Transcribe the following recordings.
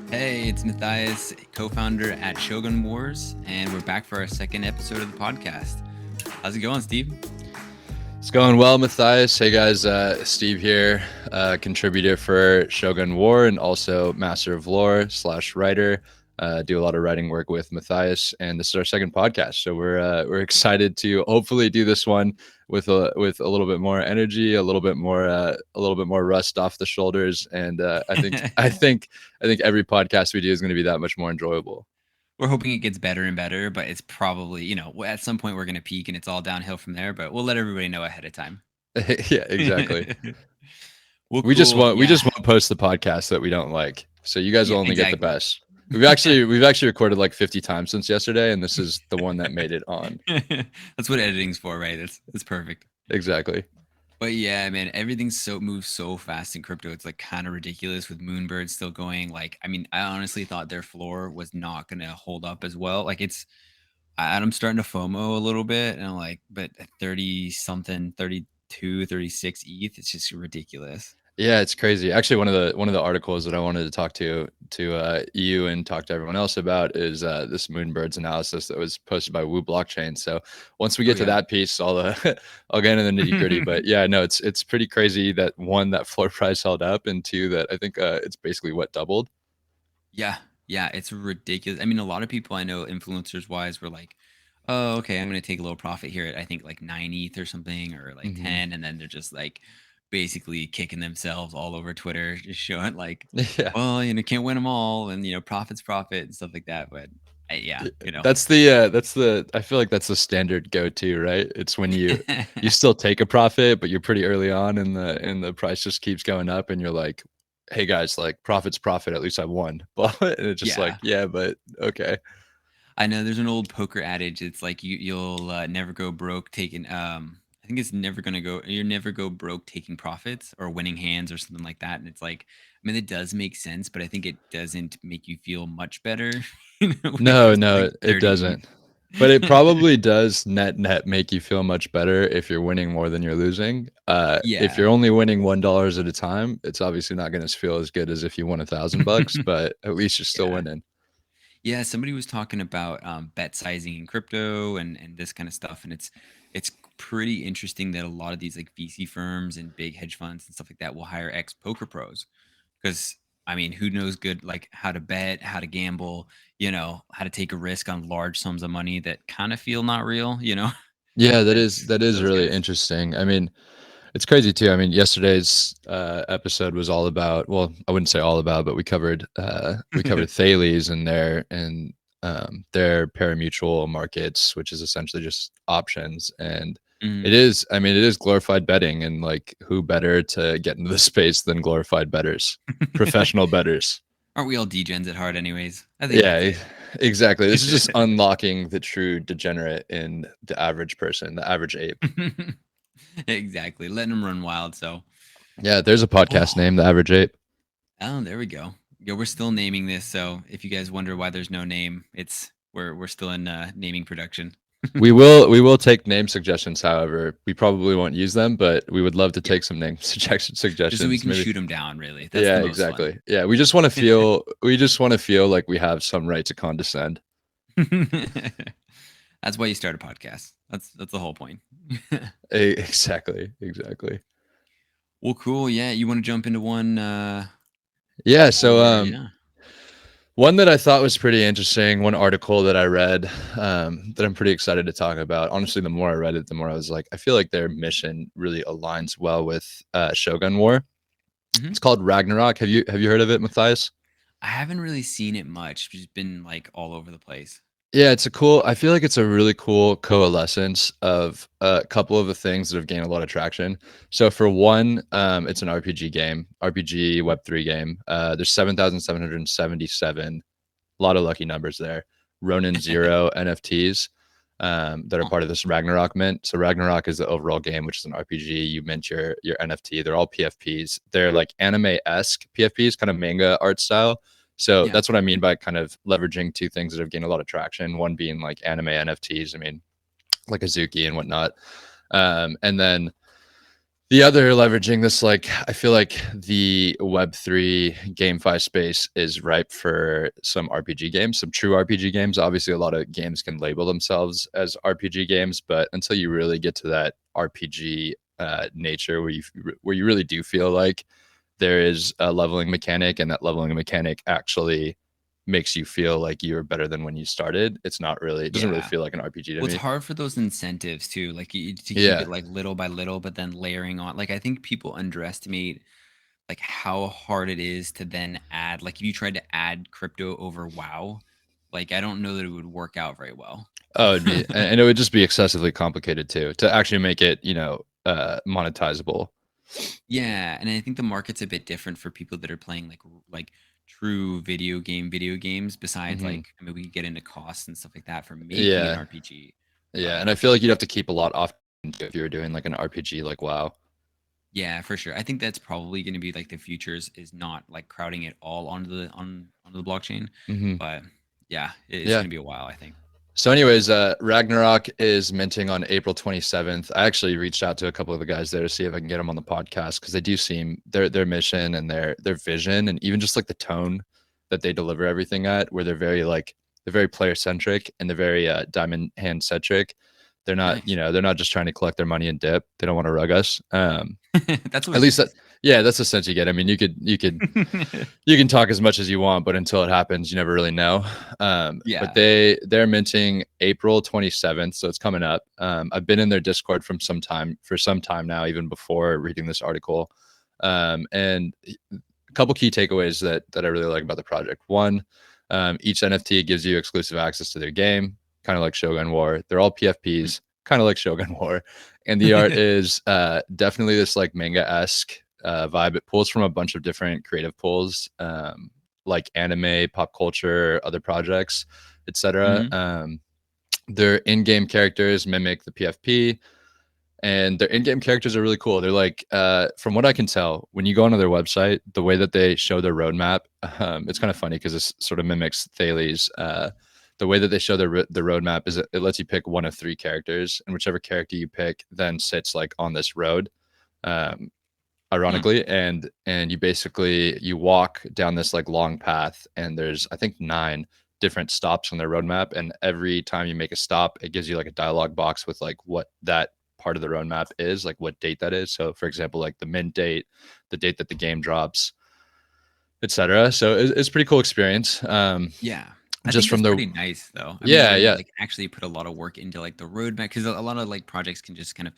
Hey, it's Matthias, co-founder at Shogun Wars, and we're back for our second episode of the podcast. How's it going, Steve? It's going well, Matthias. Hey guys, Steve here, contributor for Shogun War and also master of lore / writer. Do a lot of writing work with Matthias, and this is our second podcast. So we're excited to hopefully do this one with a little bit more energy, a little bit more rust off the shoulders, and I think every podcast we do is going to be that much more enjoyable. We're hoping it gets better and better, but it's probably, at some point we're going to peak and it's all downhill from there, but we'll let everybody know ahead of time. Yeah, exactly. Well, we just won't post the podcast that we don't like. So you guys will only get the best. We've actually recorded like 50 times since yesterday, and this is the one that made it on. That's what editing's for, right? That's perfect. Exactly. But yeah, man, everything moves so fast in crypto. It's like kind of ridiculous with Moonbird still going. Like, I mean, I honestly thought their floor was not going to hold up as well. Like I'm starting to FOMO a little bit, and I'm like, but 30 something, 32, 36 ETH, it's just ridiculous. Yeah, it's crazy. Actually, one of the articles that I wanted to talk to you and talk to everyone else about is this Moonbirds Analysis that was posted by Woo Blockchain. So once we get to that piece, I'll get into the nitty gritty. But yeah, no, it's pretty crazy that one, that floor price held up, and two, that I think it's basically doubled. Yeah, it's ridiculous. I mean, a lot of people I know, influencers wise, were like, oh, okay, I'm going to take a little profit here at I think like 9 ETH or something, or like 10, and then they're just like basically kicking themselves all over Twitter, just showing like, well, can't win them all, and profit and stuff like that. But that's the I feel like that's the standard go-to, right? It's when you still take a profit, but you're pretty early on, and the price just keeps going up, and you're like, hey guys, like profit's profit, at least I won. But it's just like, yeah, but okay. I know there's an old poker adage. It's like you'll never go broke taking I think it's you never go broke taking profits or winning hands or something like that. And it's like, I mean, it does make sense, but I think it doesn't make you feel much better. No, it doesn't. But it probably does net make you feel much better if you're winning more than you're losing. If you're only winning $1 at a time, it's obviously not going to feel as good as if you won $1,000, but at least you're still winning. Yeah, somebody was talking about bet sizing in crypto and this kind of stuff, and it's pretty interesting that a lot of these like VC firms and big hedge funds and stuff like that will hire ex poker pros, because I mean, who knows good like how to bet, how to gamble, how to take a risk on large sums of money that kind of feel not real, Yeah, that is really interesting. I mean, it's crazy too. I mean, yesterday's episode was all about, well, I wouldn't say all about, but we covered Thales and their parimutuel markets, which is essentially just options. And it is glorified betting, and like, who better to get into the space than glorified bettors, professional bettors. Aren't we all degens at heart anyways? I think exactly. This is just unlocking the true degenerate in the average person, the average ape. Exactly, letting them run wild. So yeah, there's a podcast named The Average Ape. Oh, there we go. Yeah, we're still naming this, so if you guys wonder why there's no name, it's we're still in naming production. we will take name suggestions. However, we probably won't use them, but we would love to take some name suggestions. Just so we can shoot them down, really. That's the most exactly fun. Yeah, we just want to feel like we have some right to condescend. That's why you start a podcast. That's the whole point. Exactly. Well, cool. Yeah, you want to jump into one? One that I thought was pretty interesting, one article that I read that I'm pretty excited to talk about. Honestly, the more I read it, the more I was like, I feel like their mission really aligns well with Shogun War. It's called Ragnarok. Have you heard of it, Matthias? I haven't really seen it much. It's been like all over the place. Yeah, I feel like it's a really cool coalescence of a couple of the things that have gained a lot of traction. So for one, it's an RPG game, RPG Web3 game. There's 7,777, a lot of lucky numbers there. Ronin Zero NFTs that are part of this Ragnarok mint. So Ragnarok is the overall game, which is an RPG. You mint your NFT. They're all PFPs. They're like anime-esque PFPs, kind of manga art style. So that's what I mean by kind of leveraging two things that have gained a lot of traction. One being like anime NFTs. I mean, like Azuki and whatnot. And then The other leveraging this, like, I feel like the Web3 GameFi space is ripe for some RPG games, some true RPG games. Obviously, a lot of games can label themselves as RPG games, but until you really get to that RPG nature where you really do feel like there is a leveling mechanic, and that leveling mechanic actually makes you feel like you're better than when you started. It doesn't really Yeah. feel like an RPG to Well, it's me. hard for those incentives too, like to keep Yeah. it like little by little, but then layering on. Like I think people underestimate like how hard it is to then add. Like if you tried to add crypto over WoW, like I don't know that it would work out very well. Oh, it'd be, and it would just be excessively complicated too to actually make it, monetizable. Yeah, and I think the market's a bit different for people that are playing like true video games. Besides, Hmm. like I mean, we could get into costs and stuff like that for making an Yeah, RPG, yeah, but and I feel like you'd have to keep a lot off if you were doing like an RPG like WoW. yeah, for sure. I think that's probably going to be like the futures is not like crowding it all onto the blockchain, Hmm. but yeah, it's Yeah. going to be a while, I think. So, anyways, Ragnarok is minting on April 27th. I actually reached out to a couple of the guys there to see if I can get them on the podcast because they do seem their mission and their vision and even just like the tone that they deliver everything at, where they're very player centric and they're very diamond hand centric. Nice. They're not just trying to collect their money and dip. They don't want to rug us. That's At always least that, nice. yeah, that's the sense you get. I mean, you can talk as much as you want, but until it happens, you never really know. But Yeah. they're minting April 27th, so it's coming up. I've been in their Discord for some time now, even before reading this article. And a couple key takeaways that I really like about the project. One, each NFT gives you exclusive access to their game, kind of like Shogun War. They're all PFPs, kind of like Shogun War, and the art is definitely this like manga esque vibe. It pulls from a bunch of different creative pools, like anime, pop culture, other projects, etc. Hmm. Their in-game characters mimic the PFP, and their in-game characters are really cool. They're like, from what I can tell, when you go onto their website, the way that they show their roadmap, it's kind of funny because this sort of mimics Thales. The way that they show the roadmap is it lets you pick one of three characters, and whichever character you pick then sits like on this road. Um, Hmm. Ironically, and you walk down this like long path, and there's I think nine different stops on their roadmap, and every time you make a stop it gives you like a dialogue box with like what that part of the roadmap is, like what date that is. So for example, like the mint date, the date that the game drops, etc. So it's a pretty cool experience. Yeah. I Just think that's from the pretty nice though. I mean, Yeah, they yeah. like actually put a lot of work into like the roadmap because a lot of like projects can just kind of,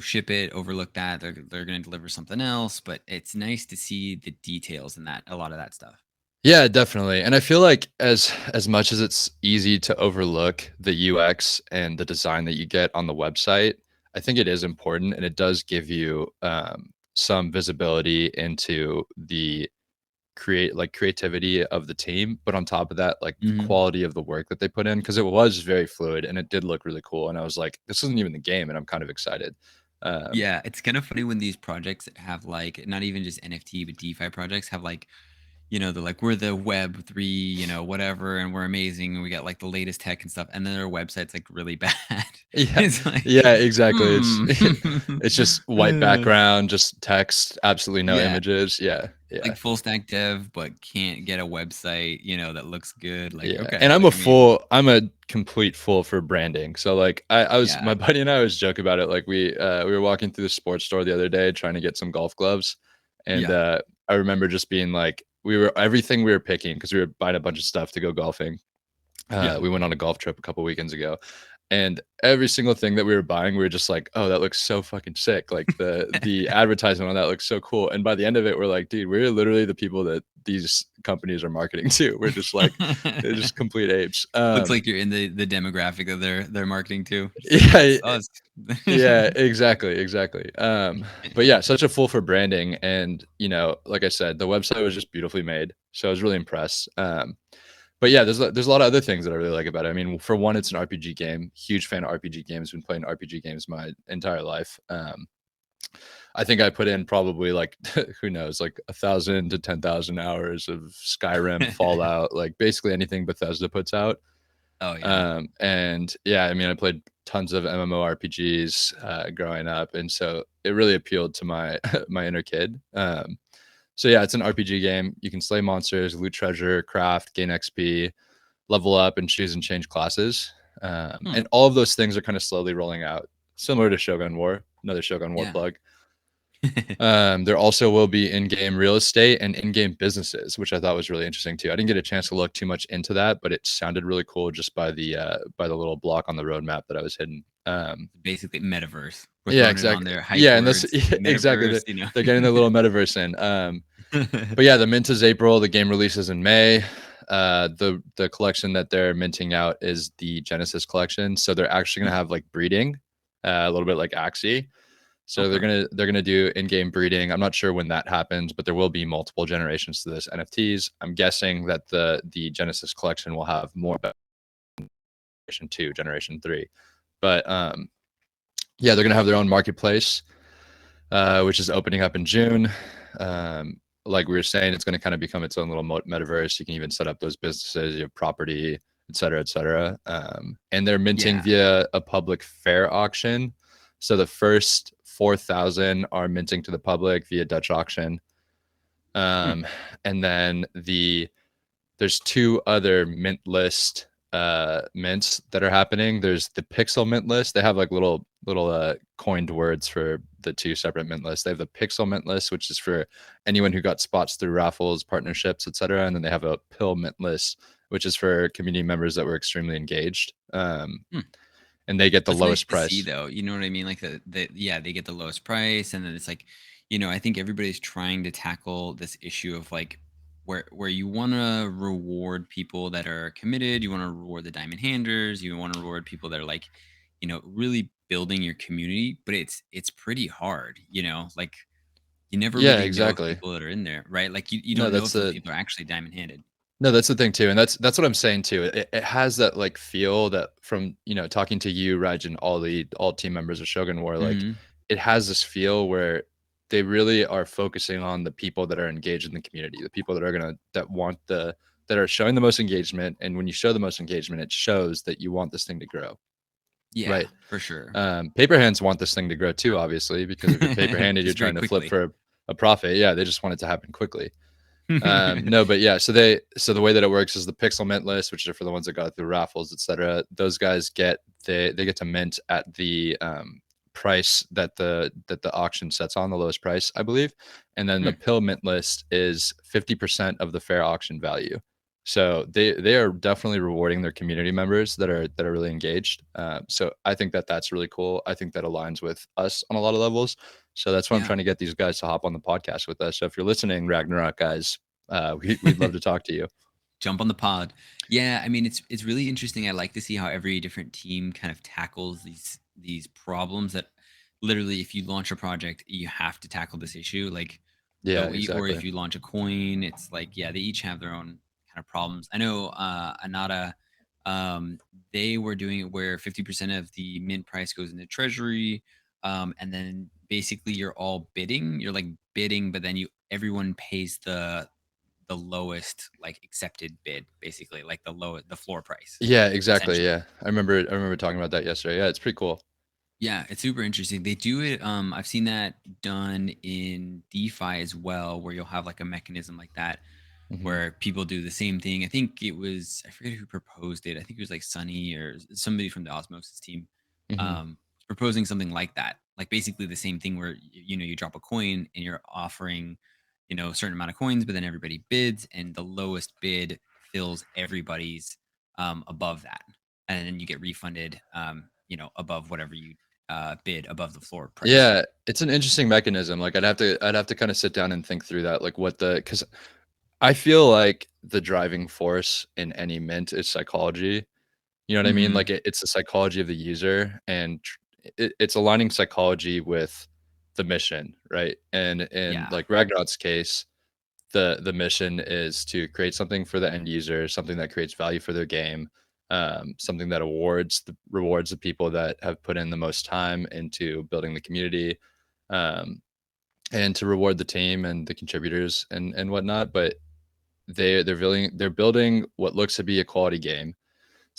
ship it, overlook that. They're going to deliver something else, but it's nice to see the details in that a lot of that stuff. Yeah, definitely. And I feel like as much as it's easy to overlook the UX and the design that you get on the website, I think it is important, and it does give you some visibility into the creativity of the team. But on top of that, like the Hmm. quality of the work that they put in, because it was very fluid and it did look really cool. And I was like, this isn't even the game, and I'm kind of excited. Um, Yeah, it's kind of funny when these projects have like not even just NFT but DeFi projects have like, they're like we're the Web three, whatever, and we're amazing, and we got like the latest tech and stuff, and then their website's like really bad. Yeah, It's like, yeah, exactly. It's hmm, it's just white background, just text, absolutely no yeah, images. Yeah, yeah, like full stack dev, but can't get a website, that looks good. Like, yeah. And okay, like I mean, I'm a complete fool for branding. So like I was yeah, my buddy and I always joke about it. Like we were walking through the sports store the other day trying to get some golf gloves. And yeah, I remember just being like we were everything we were picking because we were buying a bunch of stuff to go golfing. yeah. We went on a golf trip a couple weekends ago, and every single thing that we were buying, we were just like, "Oh, that looks so fucking sick!" Like the advertisement on that looks so cool. And by the end of it, we're like, "Dude, we're literally the people that these companies are marketing to." We're just like, they're just complete apes. Looks like you're in the demographic of their marketing too. Just like Yeah, that's us. yeah, exactly, exactly. But yeah, such a fool for branding, and like I said, the website was just beautifully made, so I was really impressed. But yeah, there's a lot of other things that I really like about it. I mean, for one, it's an RPG game. Huge fan of RPG games. Been playing RPG games my entire life. I think I put in probably like who knows, like 1,000 to 10,000 hours of Skyrim, Fallout, like basically anything Bethesda puts out. Oh yeah. And yeah, I mean, I played tons of MMORPGs growing up, and so it really appealed to my my inner kid. So yeah, it's an RPG game. You can slay monsters, loot treasure, craft, gain XP, level up, and choose and change classes. Hmm. And all of those things are kind of slowly rolling out, similar to Shogun War. Another Shogun War Yeah. plug. There also will be in-game real estate and in-game businesses, which I thought was really interesting too. I didn't get a chance to look too much into that, but it sounded really cool just by the little block on the roadmap that I was hidden. Basically, metaverse. We're Yeah, throwing it on exactly. there. Hype Yeah, and that's words, exactly. metaverse. You They're getting their little metaverse in. But yeah, the mint is April. The game releases in May. The collection that they're minting out is the Genesis collection. So they're actually gonna have like breeding, a little bit like Axie. So Okay. they're gonna do in-game breeding. I'm not sure when that happens, but there will be multiple generations to this NFTs. I'm guessing that the Genesis collection will have more about generation two, generation three. But yeah, they're gonna have their own marketplace, which is opening up in June. Like we were saying, it's going to kind of become its own little metaverse. You can even set up those businesses, you have property, et cetera, et cetera. And they're minting Yeah. via a public fair auction. So the first 4,000 are minting to the public via Dutch auction. Hmm. And then there's two other mint list mints that are happening. There's the pixel mint list. They have like little coined words for the two separate mint lists. They have the pixel mint list, which is for anyone who got spots through raffles, partnerships, etc. And then they have a pill mint list, which is for community members that were extremely engaged. Hmm. And they get the That's nice lowest to see, price. though. You know what I mean? Like yeah, they get the lowest price, and then it's like, I think everybody's trying to tackle this issue of like where you want to reward people that are committed, you want to reward the diamond handers, you want to reward people that are like, really building your community, but it's pretty hard, like you never Yeah, really know if exactly. people that are in there, right? Like you No, don't know if that's those the people are actually diamond handed. No, that's the thing too, and that's what I'm saying too. It has that like feel that from talking to you, Raj, and all team members of Shogun War, like Hmm. it has this feel where they really are focusing on the people that are engaged in the community, the people that are that are showing the most engagement, and when you show the most engagement, it shows that you want this thing to grow, Yeah, right? for sure. Paper hands want this thing to grow too, obviously, because if you're paper handed, you're Just very trying to flip quickly. for a profit. Yeah, they just want it to happen quickly. No, but yeah, so the way that it works is the pixel mint list, which are for the ones that got through raffles, etc. Those guys they get to mint at the price that the auction sets on, the lowest price, I believe. And then the Hmm. pill mint list is 50% of the fair auction value. So they are definitely rewarding their community members that are really engaged. So I think that that's really cool. I think that aligns with us on a lot of levels. So that's why I'm Yeah. trying to get these guys to hop on the podcast with us. So if you're listening, Ragnarok guys, we'd love to talk to you. Jump on the pod. Yeah, I mean it's really interesting. I like to see how every different team kind of tackles these problems that literally if you launch a project, you have to tackle this issue. Like Yeah, or exactly. if you launch a coin, it's like, yeah, they each have their own kind of problems. I know Anata, um, they were doing it where 50% of the mint price goes into treasury. And then basically you're all bidding. You're like bidding, but then everyone pays the lowest like accepted bid, basically like the floor price, Yeah, exactly. essentially. Yeah, I remember talking about that yesterday. Yeah, it's pretty cool. Yeah, it's super interesting. They do it. I've seen that done in DeFi as well, where you'll have like a mechanism like that, Hmm. where people do the same thing. I think it was, I forget who proposed it. I think it was like Sunny or somebody from the Osmosis team, Hmm. proposing something like that. Like basically the same thing where you drop a coin and you're offering, a certain amount of coins, but then everybody bids, and the lowest bid fills everybody's above that, and then you get refunded, above whatever you bid above the floor price. Yeah, it's an interesting mechanism. Like I'd have to kind of sit down and think through that, like what the because I feel like the driving force in any mint is psychology. You know what I mean? Hmm. Like it's the psychology of the user, and it's aligning psychology with the mission, right? And in Yeah. like Ragnarok's case, the mission is to create something for the end user, something that creates value for their game, something that rewards the people that have put in the most time into building the community, um, and to reward the team and the contributors and whatnot. But they're building what looks to be a quality game.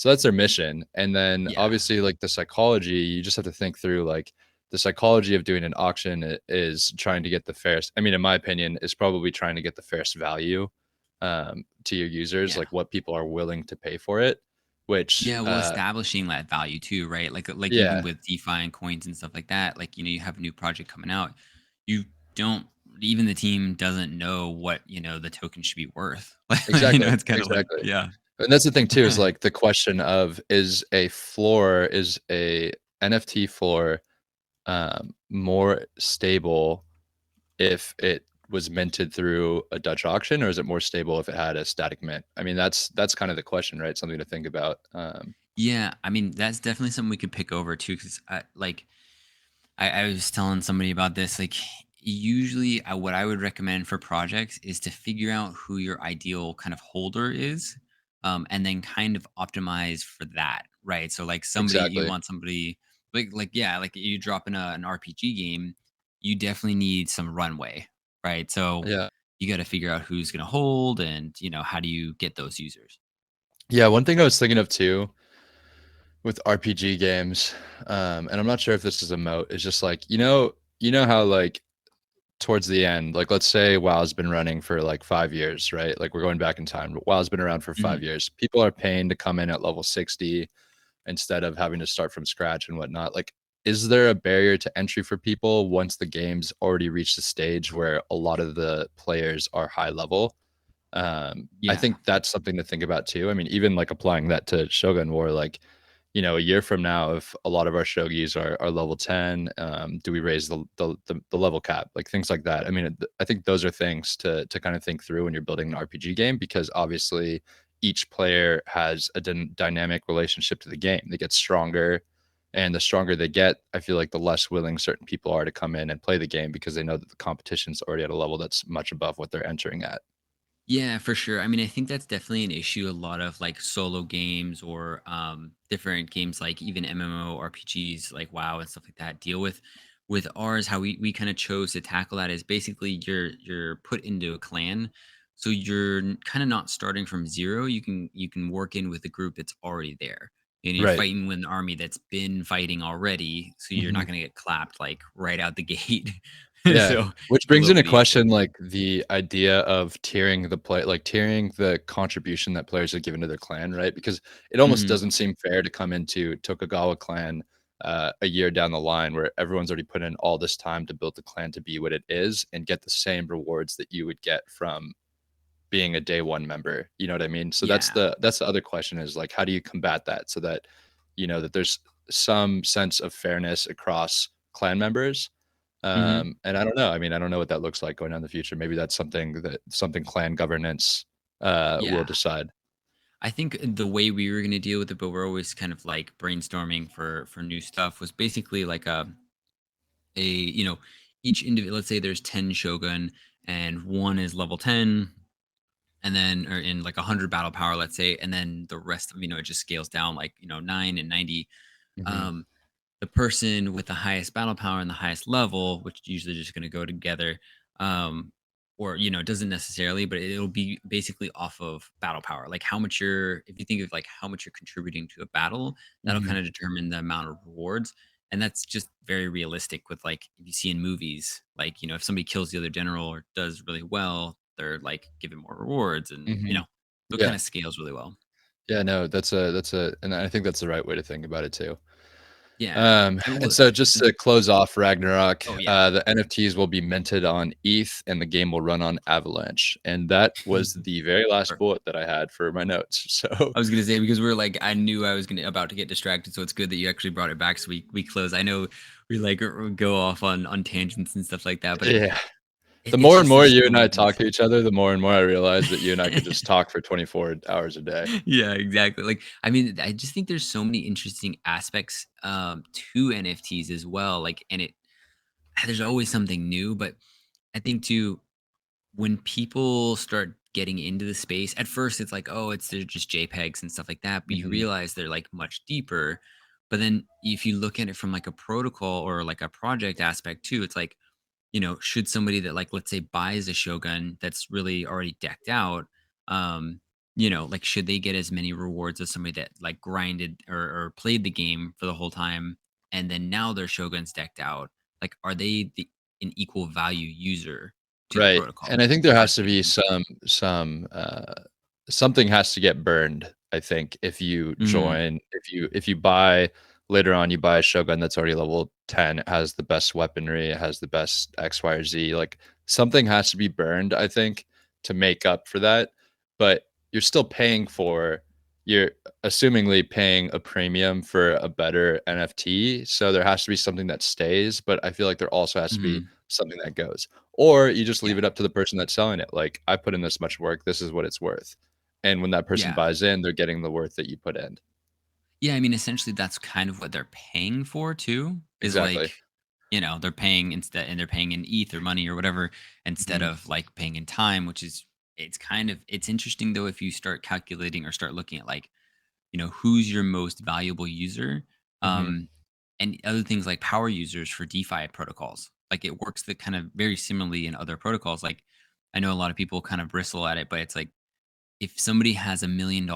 So that's their mission. And then Yeah. obviously like the psychology, you just have to think through like the psychology of doing an auction is trying to get the fairest. I mean, in my opinion, is probably trying to get the fairest value to your users, Yeah. like what people are willing to pay for it, which Yeah, well, establishing that value too, right? Like even yeah, with DeFi and coins and stuff like that, like you have a new project coming out, you don't even the team doesn't know what the token should be worth. Like exactly, it's kind of like exactly. yeah, And that's the thing too, is like the question of is a NFT floor more stable if it was minted through a Dutch auction, or is it more stable if it had a static mint? I mean, that's kind of the question, right? Something to think about. yeah. I mean, that's definitely something we could pick over too, because I was telling somebody about this. Like, usually, what I would recommend for projects is to figure out who your ideal kind of holder is, and then kind of optimize for that, right? So, like, you Exactly. want somebody yeah, like you drop in an RPG game, you definitely need some runway, right? So, Yeah. you got to figure out who's going to hold, and how do you get those users? Yeah. One thing I was thinking of too with RPG games, and I'm not sure if this is a moat, is just like, you know how like towards the end, like let's say WoW's been running for like 5 years, right? Like we're going back in time, but WoW's been around for Hmm. 5 years. People are paying to come in at level 60 instead of having to start from scratch and whatnot. Like, is there a barrier to entry for people once the game's already reached a stage where a lot of the players are high level? I Yeah. think that's something to think about too. I mean, even like applying that to Shogun War, like, a year from now, if a lot of our shogis are level 10, do we raise the level cap? Like things like that. I mean, I think those are things to kind of think through when you're building an RPG game, because obviously each player has a dynamic relationship to the game. They get stronger, and the stronger they get, I feel like the less willing certain people are to come in and play the game because they know that the competition's already at a level that's much above what they're entering at. Yeah, for sure. I mean, I think that's definitely an issue. A lot of like solo games or different games, like even MMORPGs, like WoW and stuff like that, deal with. With ours, how we kind of chose to tackle that is basically you're put into a clan, so you're kind of not starting from zero. You can work in with a group that's already there, and you're Right. fighting with an army that's been fighting already. So you're not Mhm. going to get clapped like right out the gate. Yeah, So which a brings little into bit easier. question, like, the idea of tiering the contribution that players have given to their clan, right? Because it almost Hmm. doesn't seem fair to come into Tokugawa clan, a year down the line where everyone's already put in all this time to build the clan to be what it is and get the same rewards that you would get from being a day one member. You know what I mean? So that's Yeah. the other question, is like, how do you combat that so that that there's some sense of fairness across clan members? Hmm. And I don't know. I mean, I don't know what that looks like going down in the future. Maybe that's something clan governance will Yeah. decide. I think the way we were going to deal with it, but we're always kind of like brainstorming for new stuff, was basically like a each individual. Let's say there's 10 shogun and one is level 10, and then or in like 100 battle power, let's say, and then the rest of it just scales down like 9 and 90. Mhm. Um, the person with the highest battle power and the highest level, which usually just going to go together, or it doesn't necessarily, but it'll be basically off of battle power, like how much if you think of like how much you're contributing to a battle, that'll Mhm. kind of determine the amount of rewards. And that's just very realistic with like if you see in movies, like if somebody kills the other general or does really well, they're like given more rewards, and Mhm. so it kind Yeah. of scales really well. Yeah. No, and I think that's the right way to think about it too. Yeah. And And what so just to close off Ragnarok, oh yeah. the NFTs will be minted on ETH and the game will run on Avalanche. And that was the very last bullet that I had for my notes. So I was gonna say, because we're like, I knew I was gonna about to get distracted, so it's good that you actually brought it back. So we close. I know we like go off on tangents and stuff like that, but yeah. it's just More there's you so and I many talk things. to each other, the more I realize that you and I could just talk for 24 hours a day. Yeah, exactly. Like, I mean, I just think there's so many interesting aspects to NFTs as well. Like, and there's always something new, but I think too, when people start getting into the space, at first it's like, oh, they're just JPEGs and stuff like that, but you Mhm. realize they're like much deeper. But then if you look at it from like a protocol or like a project aspect too, it's like, should somebody that, like, let's say buys a Shogun that's really already decked out, like should they get as many rewards as somebody that like grinded or played the game for the whole time and then now their shogun's decked out? Like, are they an equal value user to the Right, protocol? and I think there Hard has to to be answer. something has to get burned, I think, if you Mhm. join if you buy later on, you buy a Shogun that's already level 10, it has the best weaponry, it has the best X, Y, or Z, like, something has to be burned, I think, to make up for that, but you're still paying for you're assumingly paying a premium for a better NFT, so there has to be something that stays, but I feel like there also has to be Mhm. something that goes. Or you just leave Yeah. it up to the person that's selling it. Like, I put in this much work, this is what it's worth. And when that person Yeah. buys in, they're getting the worth that you put in. Yeah, I mean, essentially, that's kind of what they're paying for too, is Exactly. like, they're paying instead and they're paying in ETH or money or whatever instead Mhm, of like paying in time, which is it's interesting though if you start calculating or start looking at like, who's your most valuable user. mhm, Um and other things like power users for DeFi protocols. Like it works that kind of very similarly in other protocols. Like I know a lot of people kind of bristle at it, but it's like if somebody has $1 million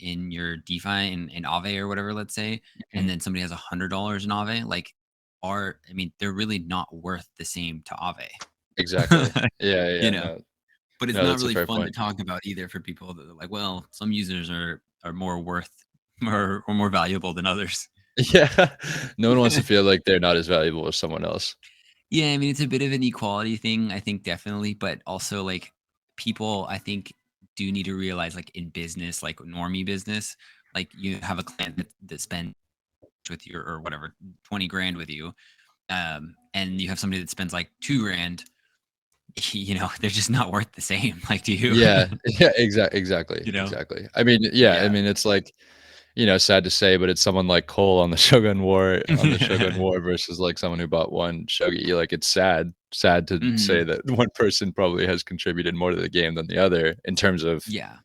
in your DeFi in Aave or whatever, let's say, and mhm. then somebody has $100 in Aave, like I mean, they're really not worth the same to Exactly. Aave, Yeah, yeah, you yeah, know. no, But it's no, not that's a really fair fun to point. talk about either for people that are like, well, some users are more worth or more valuable than others. Yeah. No one wants to feel like they're not as valuable as someone else. Yeah, I mean, it's a bit of an equality thing, I think definitely, but also like people, I think, do need to realize like in business, like normie business, like you have a client that spends with you or whatever 20 grand with you, and you have somebody that spends like 2 grand. They're just not worth the same. Like, do you? Yeah, yeah, exactly, you know? exactly. I mean, yeah, I Yeah. mean, it's like, sad to say, but it's someone like Cole on the Shogun War versus like someone who bought one Shogi. Like it's sad to say hmm that one person probably has contributed more to the game than the other in terms of, Yeah.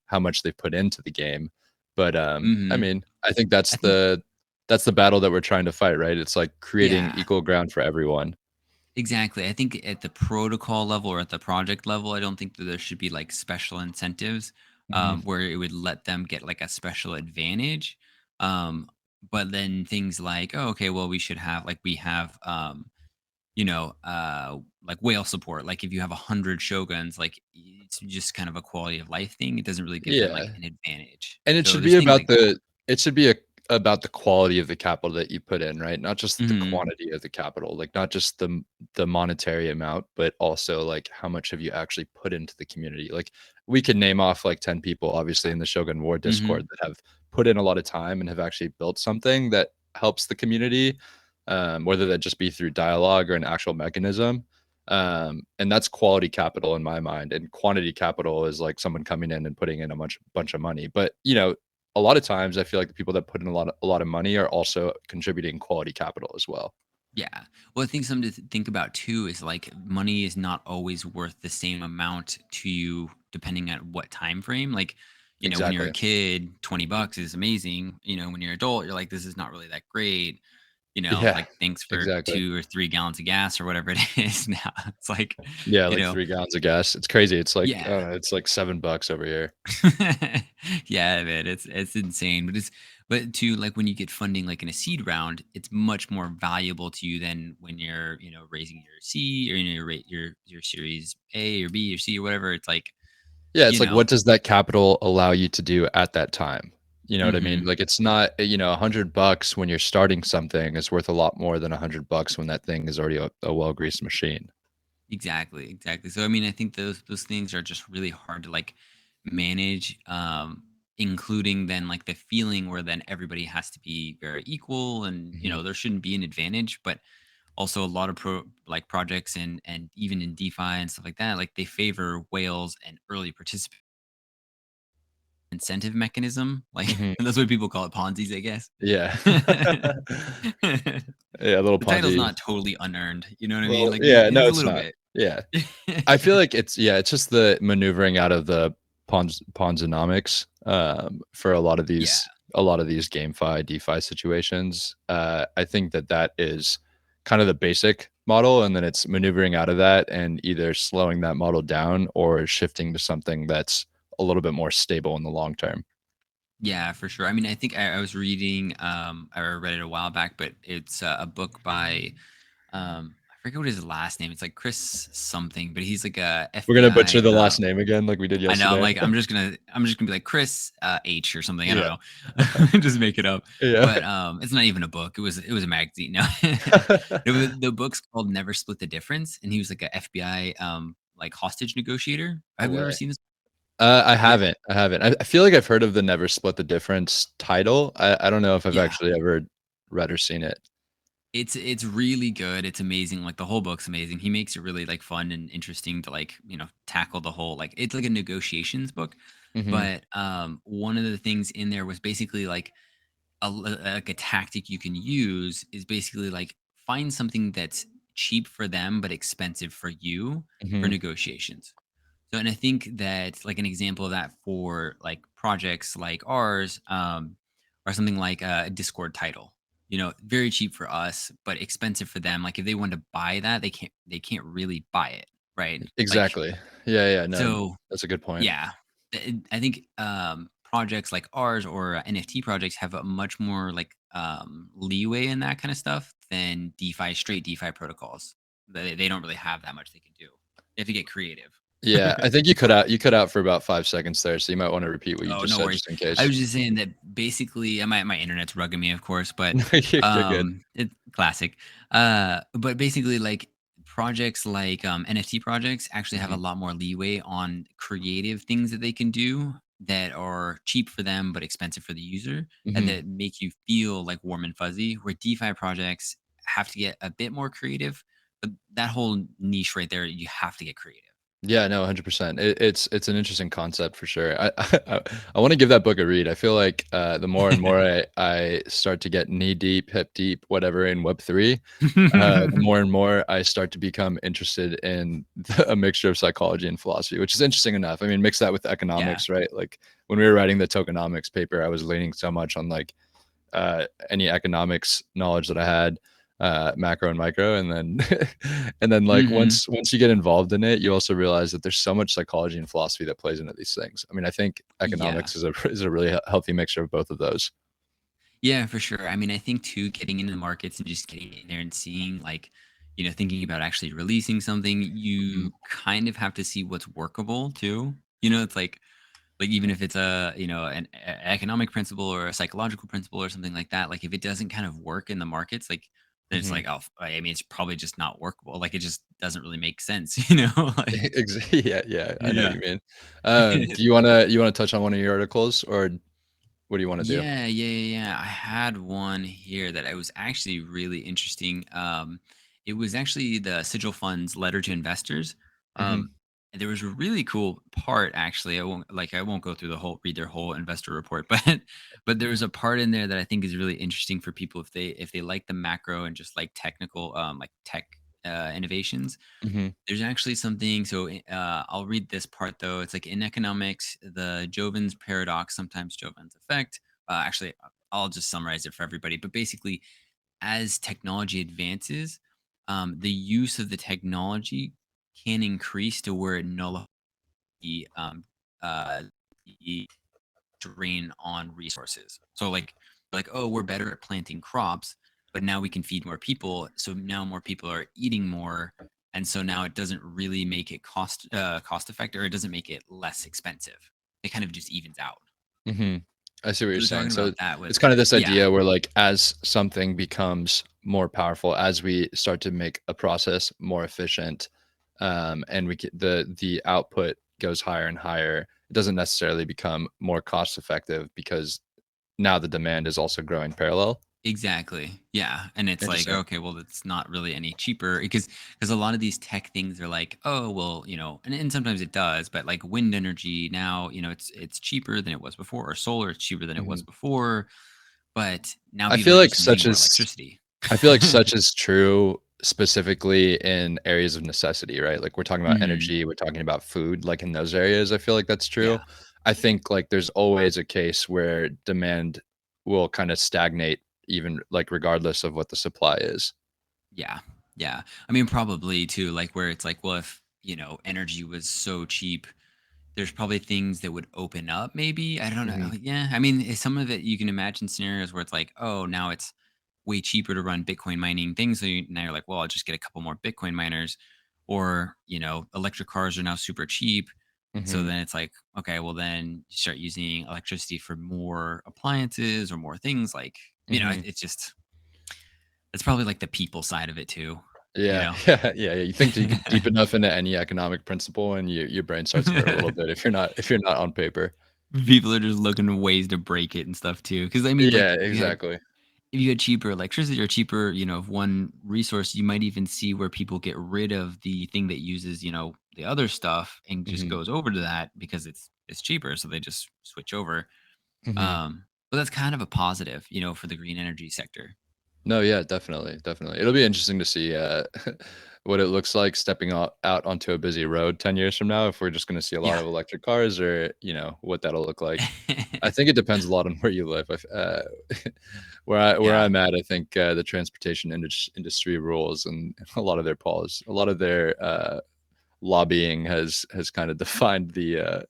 how much they put into the game. But I hmm mean, I think I think. that's the battle that we're trying to fight, right? It's like creating Yeah. equal ground for everyone. Exactly. I think at the protocol level or at the project level, I don't think that there should be like special incentives Mhm. where it would let them get like a special advantage. Um, but then things like, oh, okay, well, we should have like we have, like whale support. Like if you have 100 shoguns, like it's just kind of a quality of life thing. It doesn't really give them like Yeah. an advantage. And So there's things like that. it should be about the quality of the capital that you put in, right? Not just the hmm quantity of the capital, like not just the monetary amount, but also like how much have you actually put into the community? Like we could name off like 10 people obviously in the Shogun War hmm Discord that have put in a lot of time and have actually built something that helps the community, whether that just be through dialogue or an actual mechanism. And that's quality capital in my mind. And quantity capital is like someone coming in and putting in a bunch of money. But a lot of times I feel like the people that put in a lot of money are also contributing quality capital as well. Yeah. Well, I think something to think about too is like money is not always worth the same amount to you depending on what time frame. Like, when you're a Exactly. kid, $20 is amazing. When you're an adult, you're like, this is not really that great. Yeah, Like thanks for exactly. 2 or 3 gallons of gas or whatever it is now. It's like, Yeah, you like know, 3 gallons of gas. It's crazy. It's like, I yeah. don't know, it's like $7 over here. Yeah, man, it's insane, but to like when you get funding like in a seed round, it's much more valuable to you than when you're raising your C or your Series A or B or C or whatever. It's like Yeah, it's you like, know, what does that capital allow you to do at that time? You know what I mean? hmm Like, it's not, $100 when you're starting something is worth a lot more than $100 when that thing is already a well-greased machine. exactly. So I mean, I think those things are just really hard to like manage, including then like the feeling where then everybody has to be very equal, and Mhm. there shouldn't be an advantage, but also a lot of projects and even in DeFi and stuff like that, like they favor whales and early participant incentive mechanism. Like Mhm. and that's what people call it, Ponzi's, I guess. Yeah. The Yeah, a little title's Ponzi. not totally unearned. You know what I mean? Well, Like yeah, it no, is a it's little not. bit. Yeah. I feel like it's just the maneuvering out of the Ponzonomics, for Yeah. a lot of these GameFi, DeFi situations. I think that is kind of the basic model, and then it's maneuvering out of that and either slowing that model down or shifting to something that's a little bit more stable in the long term. Yeah, for sure. I mean, I think I was reading, I read it a while back, but it's a book by, I forget what his last name. It's like Chris something, but he's like a We're gonna butcher FBI. the last name again, like we did I know. yesterday. I'm just gonna be like Chris H or something. I don't Yeah. know. Just make it up. Yeah. But it's not even a book. It was a magazine. No, the book's called Never Split the Difference, and he was like a FBI like hostage negotiator. No Have you ever way. seen this? I Yeah, haven't. I haven't. I feel like I've heard of the Never Split the Difference title. I don't know if I've yeah. actually ever read or seen it. It's really good. It's amazing. Like the whole book's amazing. He makes it really like fun and interesting to like, tackle the whole like it's like a negotiations book. Mhm. But one of the things in there was basically like like a tactic you can use is basically like find something that's cheap for them but expensive for you for Mhm. negotiations. So, and I think that like an example of that for like projects like ours, or something like a Discord title, very cheap for us, but expensive for them. Like if they want to buy that, they can't really buy it, right? Like Exactly. Yeah, yeah, no, so, that's a good point. yeah, I think projects like ours or NFT projects have a much more like leeway in that kind of stuff than DeFi straight DeFi protocols. They don't really have that much they can do. They have to get creative. Yeah, I think you cut out for about 5 seconds there, so you might wanna repeat what you Oh, just no said worries. just in I case. was just saying that basically, my internet's rugging me, of course, but No, you're good. it's classic. But basically, like projects like NFT projects actually have a Mhm. lot more leeway on creative things that they can do that are cheap for them but expensive for the user, and Mhm. that make you feel like warm and fuzzy. Where DeFi projects have to get a bit more creative, but that whole niche right there, you have to get creative. Yeah, no, 100%. It's an interesting concept for sure. I wanna give that book a read. I feel like, the more and more I start to get knee deep, hip deep, whatever in Web3, the more and more I start to become interested in a mixture of psychology and philosophy, which is interesting enough. I mean, mix that with Yeah. economics, right? Like, when we were writing the tokenomics paper, I was leaning so much on, like, any economics knowledge that I had, macro and micro, and then and then like Hmm. once you get involved in it, you also realize that there's so much psychology and philosophy that plays into these things. I mean, I think Yeah. economics is a really healthy mixture of both of those. Yeah, for sure. I mean, I think too, getting into the markets and just getting in there and seeing like, thinking about actually releasing something, Mhm, you kind of have to see what's workable too. It's like even if it's an economic principle or a psychological principle or something like that, like if it doesn't kind of work in the markets, like then it's mhm. like, oh, I mean, it's probably just not workable. Like it just doesn't really make sense, like Yeah, yeah, I know what yeah. you mean. Do you wanna touch on one of your articles, or what do you wanna do? Yeah. I had one here that I was actually really interesting. It was actually the Sigil Fund's letter to investors. Mhm, And there was a really cool part actually. I won't go through the whole read their whole investor report, but there was a part in there that I think is really interesting for people if they like the macro and just like technical like tech innovations. mhm, There's actually something. So I'll read this part though. It's like in economics, the Joven's paradox, sometimes Joven's effect. Actually, I'll just summarize it for everybody. But basically, as technology advances, the use of the technology can increase to where it nullifies the, uh, the drain on resources. So like, oh, we're better at planting crops, but now we can feed more people. So now more people are eating more. And so now it doesn't really make it cost effective, or it doesn't make it less expensive. It kind of just evens out. mhm. I see what So you're they're saying. talking So about that with it's kind of this yeah, idea where, like, as something becomes more powerful, as we start to make a process more efficient, and the output goes higher and higher, it doesn't necessarily become more cost effective because now the demand is also growing parallel. exactly. Yeah. And it's like, Interesting. okay, well, it's not really any cheaper because a lot of these tech things are like, oh, well, and sometimes it does, but like wind energy now, it's cheaper than it was before, or solar is cheaper than it was Mhm. before. But now I people feel are like just using such more is electricity. I feel like such is true specifically in areas of necessity, right? Like we're talking about Hmm. energy, we're talking about food, like in those areas, I feel like that's true. Yeah. I think like there's always a case where demand will kind of stagnate even like regardless of what the supply is. Yeah. Yeah. I mean, probably too, like where it's like, well, if, energy was so cheap, there's probably things that would open up maybe. I don't know. Mhm. Yeah. I mean, some of it you can imagine scenarios where it's like, oh, now it's way cheaper to run Bitcoin mining things. So now you're like, well, I'll just get a couple more Bitcoin miners. Or, electric cars are now super cheap. So Mhm. then it's like, okay, well, then you start using electricity for more appliances or more things like, Mhm. it's just, it's probably like the people side of it too, you Yeah, know? yeah. You think you get deep enough into any economic principle, and your brain starts to hurt a little bit if you're not on paper. People are just looking for ways to break it and stuff too. Because I mean, like Yeah, exactly. if you had cheaper electricity or cheaper, of one resource, you might even see where people get rid of the thing that uses, the other stuff and just Mhm. goes over to that because it's cheaper. So they just switch over. Mhm. But that's kind of a positive, for the green energy sector. No, yeah, definitely, definitely. It'll be interesting to see, what it looks like stepping out onto a busy road 10 years from now, if we're just gonna see a lot Yeah. of electric cars or, what that'll look like. I think it depends a lot on where you live. Where Yeah. I'm at, I think, the transportation industry rules, and a lot of their, lobbying has kinda defined The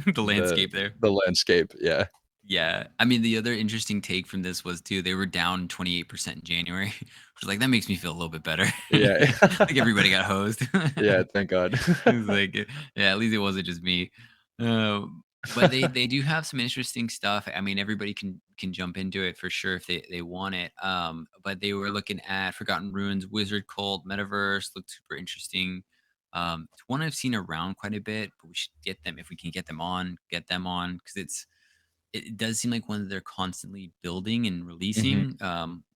the landscape there. the landscape, yeah. Yeah. I mean, the other interesting take from this was too, they were down 28% in January. I was like, that makes me feel a little bit better. Yeah. Like everybody got hosed. Yeah, thank God. It's like, yeah, at least it wasn't just me. But they do have some interesting stuff. I mean, everybody can jump into it for sure if they want it. But they were looking at Forgotten Ruins, Wizard Cult, Metaverse, looked super interesting. It's one I've seen around quite a bit, but we should get them if we can get them on because it does seem like one that they're constantly building and Mhm. releasing,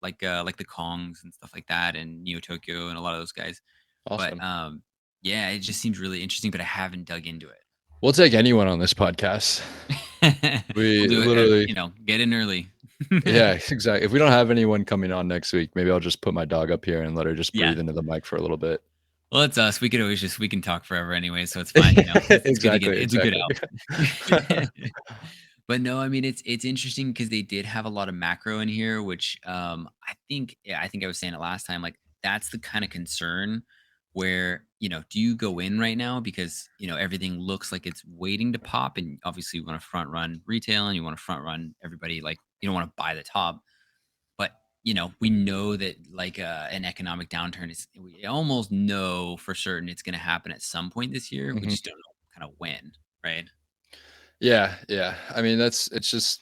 like the Kongs and stuff like that, and Neo Tokyo and a lot of those guys. But Awesome. yeah, it just seems really interesting, but I haven't dug into We'll take anyone on this podcast. it. We'll We do it. literally Get in early. yeah, exactly. If we don't have anyone coming on next week, maybe I'll just put my dog up here and let her just Yeah. breathe into the mic for a little bit. Well, it's us. We can talk forever anyway, so it's fine. It's good to get. Exactly, It's a good exactly. out. But no, I mean it's interesting because they did have a lot of macro in here, which I think I think I was saying it last time. Like that's the kind of concern where do you go in right now because everything looks like it's waiting to pop, and obviously you want to front run retail and you want to front run everybody. Like you don't want to buy the top, but we know that like an economic downturn is we almost know for certain it's going to happen at some point this year. We Mhm. just don't know kind of when, right? Yeah, yeah. I mean, it's just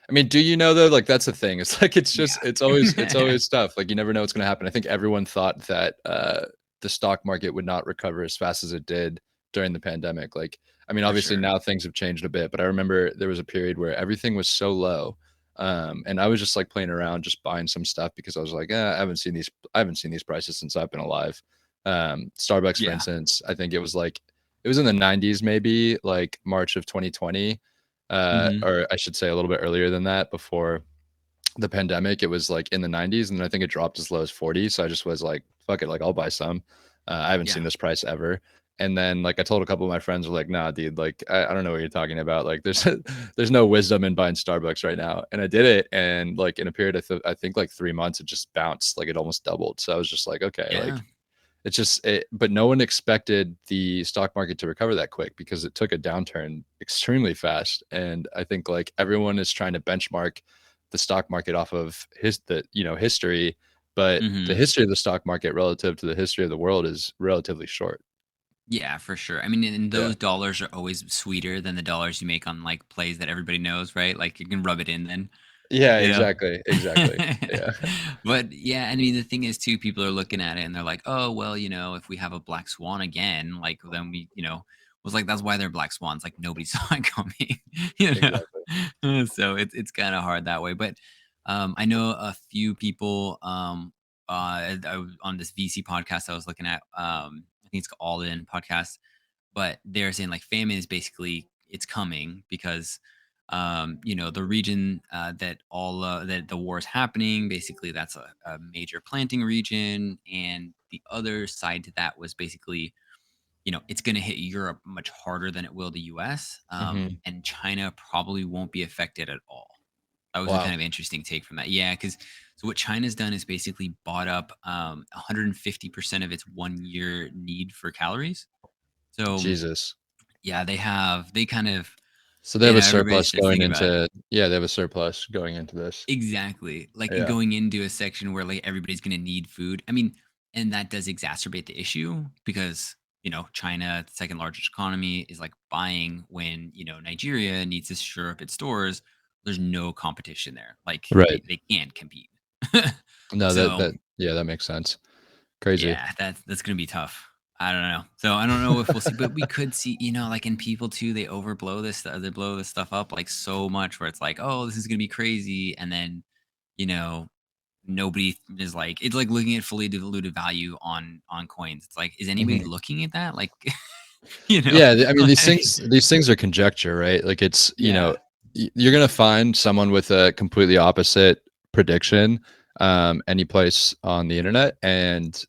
I mean, do you know though? Like that's the thing. It's like it's Yeah. always tough. Like you never know what's going to happen. I think everyone thought that the stock market would not recover as fast as it did during the pandemic. Like I mean, For obviously sure. now things have changed a bit, but I remember there was a period where everything was so low. And I was just like playing around, just buying some stuff because I was like, I haven't seen these prices since I've been alive. Starbucks, for Yeah. instance, I think it was in the 90s, maybe like March of 2020, Mhm. or I should say a little bit earlier than that, before the pandemic. It was like in the 90s, and I think it dropped as low as 40. So I just was like, fuck it, like I'll buy some. I haven't Yeah. seen this price ever. And then like I told a couple of my friends, were like, nah, dude, like I don't know what you're talking about. Like there's no wisdom in buying Starbucks right now. And I did it, and like in a period of I think like 3 months, it just bounced, like it almost doubled. So I was just like, okay, Yeah. like but no one expected the stock market to recover that quick because it took a downturn extremely fast. And I think like everyone is trying to benchmark the stock market off of history, but the Mhm. history of the stock market relative to the history of the world is relatively short. Yeah, for sure. I mean, and Yeah. those dollars are always sweeter than the dollars you make on, like, plays that everybody knows, right? Like, you can rub it in then, Yeah, you know? exactly. Exactly. Yeah. But, yeah, I mean, the thing is too, people are looking at it and they're like, "Oh, well, if we have a black swan again, like, then we" was like, "That's why they're black swans, like, nobody saw it coming," you know? Exactly. So, it's kinda hard that way, but, I know a few people, I was on this VC podcast I was looking at, I think it's called All In Podcast, but they're saying like famine is basically it's coming because the region that the war is happening basically that's a major planting region, and the other side to that was basically it's going to hit Europe much harder than it will the US, Hmm. and China probably won't be affected at all. That was a kind Wow. of interesting take from that. Yeah, because so what China's done is basically bought up 150% of its 1 year need for calories. So Jesus. Yeah, they kind of, So they have a everybody surplus starts going thinking about it. into yeah, they have a surplus going into this. Exactly. Like Yeah. going into a section where like everybody's going to need food. I mean, and that does exacerbate the issue because, China, the second largest economy, is like buying when, Nigeria needs to shore up its stores. There's no competition there. Like Right. they can't compete. No, that So that yeah, that makes sense. Crazy. yeah, that's gonna be tough. I don't know. So I don't know if we'll see, but we could see, like in people too, they overblow this stuff, they blow this stuff up like so much where it's like, oh, this is gonna be crazy. And then, you know, nobody is like, it's like looking at fully diluted value on coins. It's like, is anybody Mhm. looking at that? Like, you know, Yeah, I mean, these like, things are conjecture, right? Like it's, yeah. you're gonna find someone with a completely opposite prediction, any place on the internet, and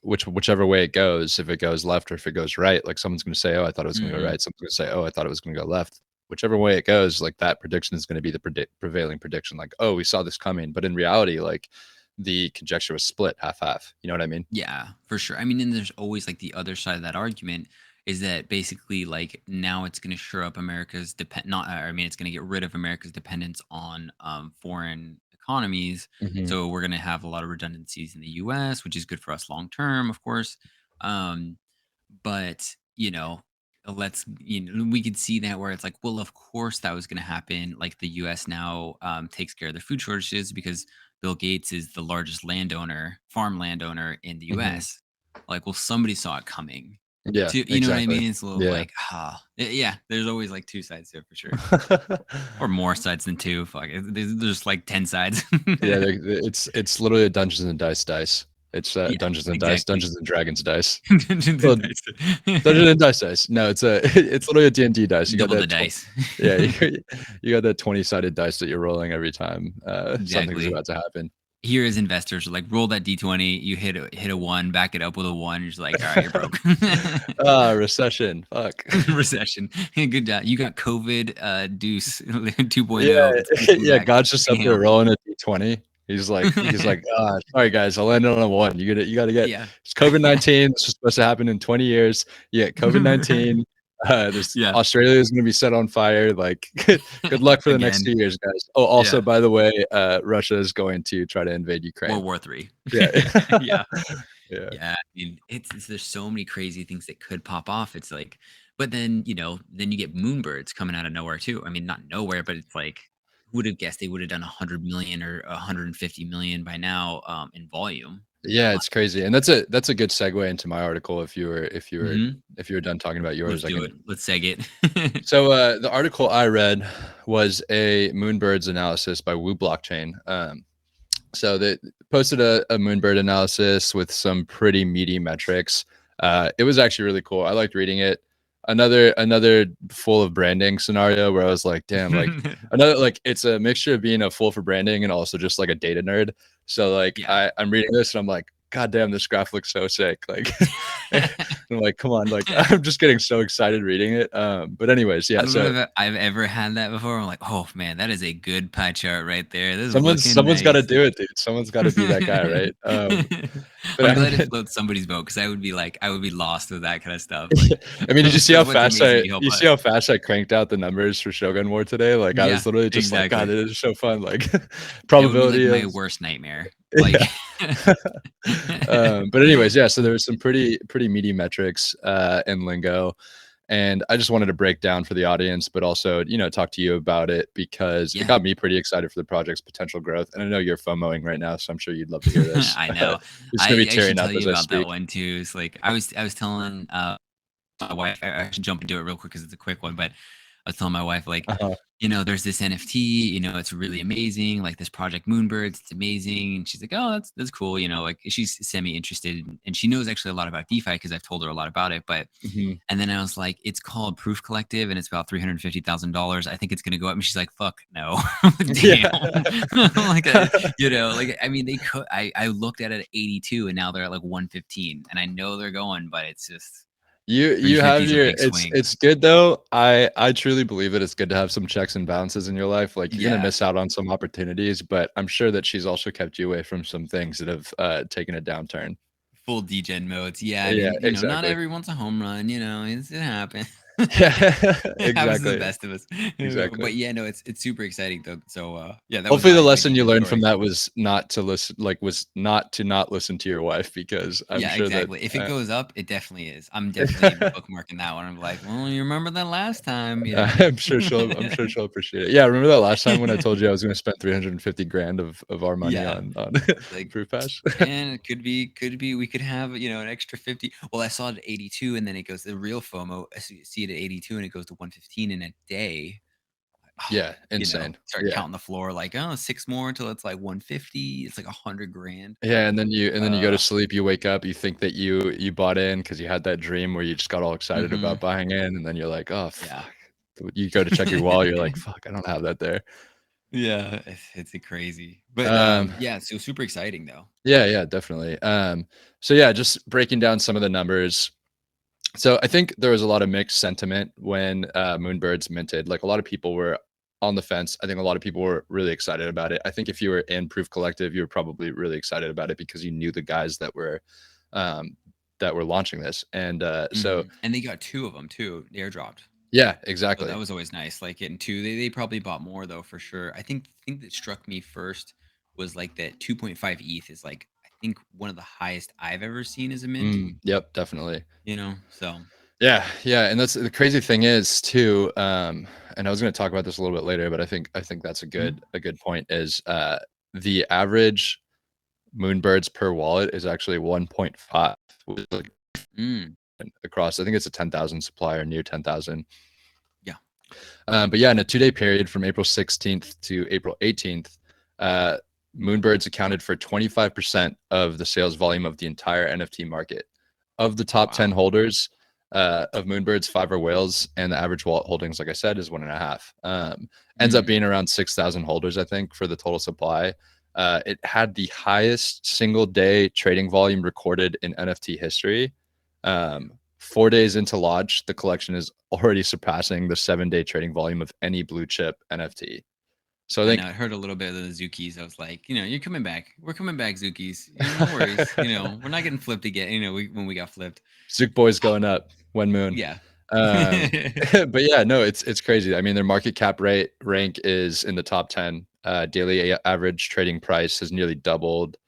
whichever way it goes, if it goes left or if it goes right, like someone's gonna say, "Oh, I thought it was gonna go Mhm. right." Someone's gonna say, "Oh, I thought it was gonna go left." Whichever way it goes, like that prediction is gonna be the prevailing prediction. Like, "Oh, we saw this coming," but in reality, like the conjecture was split half half. You know what I mean? Yeah, for sure. I mean, and there's always like the other side of that argument is that basically like now it's going to shore up America's depend not I mean it's going to get rid of America's dependence on foreign economies. Hmm. So we're going to have a lot of redundancies in the US, which is good for us long term, of course. Um but, we could see that where it's like, well, of course that was going to happen. Like the US now takes care of the food shortages because Bill Gates is the largest farm landowner in the Hmm. US. Like, well, somebody saw it coming. Yeah, To, you know what I exactly. mean? It's a little Yeah. like, yeah, there's always like two sides to it for sure. Or more sides than two. Fuck it. There's like 10 sides. Yeah, it's literally a Dungeons and Dice dice. It's Yeah, Dungeons and Dice, exactly. Dungeons and Dragons dice. Dungeons and Well, dice. Dungeons and Dice dice. No, it's a it's literally a D&D dice. You got Double the that dice. yeah, you got that 20-sided dice that you're rolling every time something's Exactly. about to happen. Here as investors, like roll that D20, you hit a one, back it up with a one. You're just like, all right, you're broke. Ah, recession. Fuck. Recession. Good job. You got COVID deuce 2.0. Yeah, It's coming yeah, back. God's just up there Bam. rolling a D20. He's like, "Ah, sorry guys, I landed on a 1. You gotta get Yeah. it's COVID-19. This was supposed to happen in 20 years. Yeah, COVID-19. This Yeah. Australia is gonna be set on fire. Like, good luck for the next Again. 2 years, guys. Oh, also, Yeah. by the way, Russia is going to try to invade Ukraine." World War Three. Yeah. Yeah. Yeah. Yeah, I mean, there's so many crazy things that could pop off. It's like, but then then you get moonbirds coming out of nowhere too. I mean, not nowhere, but it's like, who would have guessed they would have done 100 million or 150 million by now in volume in a Yeah, month? it's crazy, and that's a good segue into my article. Hmm. If you were done talking about Let's yours, I do can. it. Let's seg it. So the article I read was a Moonbirds analysis by Woo Blockchain. So they posted a Moonbird analysis with some pretty meaty metrics. It was actually really cool. I liked reading it. Another full of branding scenario where I was like, damn, like another like it's a mixture of being a fool for branding and also just like a data nerd. So like Yeah. I'm reading this and I'm like, God damn, this graph looks so sick. Like I'm like, come on, like I'm just getting so excited reading it. But anyways, I yeah. don't know So if I've ever had that before. I'm like, oh man, that is a good pie chart right there. This is someone's looking someone's got to nice. do it, dude. Someone's got to be that guy, right? But I'm I glad it mean, floats somebody's boat because I would be lost with that kind of stuff. Like, I mean, did you see how what's fast amazing I to help you see us. how fast I cranked out the numbers for Shogun War today? Like I Yeah, was literally just like, God, exactly. it is so fun. Like It would be like probability my of worst nightmare. Like, yeah. But anyways, yeah. So there was some pretty meaty metrics in lingo, and I just wanted to break down for the audience, but also talk to you about it because it yeah, got me pretty excited for the project's potential growth. And I know you're FOMOing right now, so I'm sure you'd love to hear this. I You're know. just gonna be I should tearing up tell as you I about that speak. one too. It's like I was telling my wife. I should jump into it real quick because it's a quick one. But I was telling my wife like, Uh-huh. there's this NFT. It's really amazing. Like this project Moonbirds, it's amazing. And she's like, oh, that's cool. Like she's semi interested, and she knows actually a lot about DeFi because I've told her a lot about it. But Mhm. and then I was like, it's called Proof Collective, and it's about $350,000. I think it's gonna go up. And she's like, fuck no, damn. Yeah. Like, like I mean, they could. I looked at it at 82, and now they're at like 115, and I know they're going, but it's just You 350 have is a your big swing. it's good though. I truly believe that it's good to have some checks and balances in your life. Like you're gonna Yeah, miss out on some opportunities, but I'm sure that she's also kept you away from some things that have taken a downturn. full degen modes. Yeah, I Yeah, mean, not exactly. everyone's a home run. It happens. Yeah, It happens to the exactly, best of us. exactly. But yeah, no, it's super exciting though. So yeah, that was Hopefully, the my lesson you good learned from story. that was not to listen, like, was not to not listen to your wife, because I'm Yeah, sure that, exactly. If it goes up, it definitely is. I'm definitely bookmarking that one. I'm like, well, you remember that last time, you know? I'm sure she'll appreciate it. Yeah, remember that last time when I told you I was gonna spend 350 grand of our money Yeah. on Like, Fruit Pass? and it could be we could have, an extra 50. Well, I saw it at 82 and then it goes the real FOMO. I see it at 82 and it goes to 115 in a day. Yeah, insane. Start Yeah. counting the floor like, oh, six more until it's like 150. It's like 100 grand. Yeah, and then you go to Uh, sleep, you wake up, you think that you bought in because you had that dream where you just got all excited about mhm. buying in, and then you're like, "Oh, Yeah. fuck." You go to check your wallet, you're like, "Fuck, I don't have that there." Yeah, it's a crazy. But Um, yeah, so super exciting though. yeah, yeah, definitely. So yeah, just breaking down some of the numbers. So I think there was a lot of mixed sentiment when Moonbirds minted. Like, a lot of people were on the fence. I think a lot of people were really excited about it. I think if you were in Proof Collective, you were probably really excited about it because you knew the guys um, that were launching this. And so And they got two of them too, airdropped. yeah, So that exactly. was always nice, like, getting 2. They probably bought more though for sure. I think the thing that struck me first was, like, that 2.5 ETH is, like, I think one of the highest I've ever seen as a mint, Yep, definitely. So Yeah, yeah, and that's the crazy thing is too. And I was going to talk about this a little bit later, but I think that's a Mhm. good point. Is the average Moonbirds per wallet is actually 1.5, which is like Mm, across. I think it's a 10,000 supplier, near 10,000. yeah. But yeah, in a 2-day period from April 16th to April 18th, uh, Moonbirds accounted for 25% of the sales volume of the entire NFT market. Of the top 10 Wow. holders of Moonbirds, 5 are whales, and the average wallet holdings, like I said, is 1.5. Ends up Mm, being around 6,000 holders, I think, for the total supply. It had the highest single day trading volume recorded in NFT history. 4 days into launch, the collection is already surpassing the 7-day trading volume of any blue chip NFT. So I I know, think I heard a little bit of the Zookies. I was like, "You're coming back. We're coming back, Zookies. No worries. We're not getting flipped again, when we got flipped." Zook Boy's going up, one moon. Yeah. Um, but yeah, no, it's crazy. I mean, their market cap rate rank is in the top 10. Daily average trading price has nearly doubled.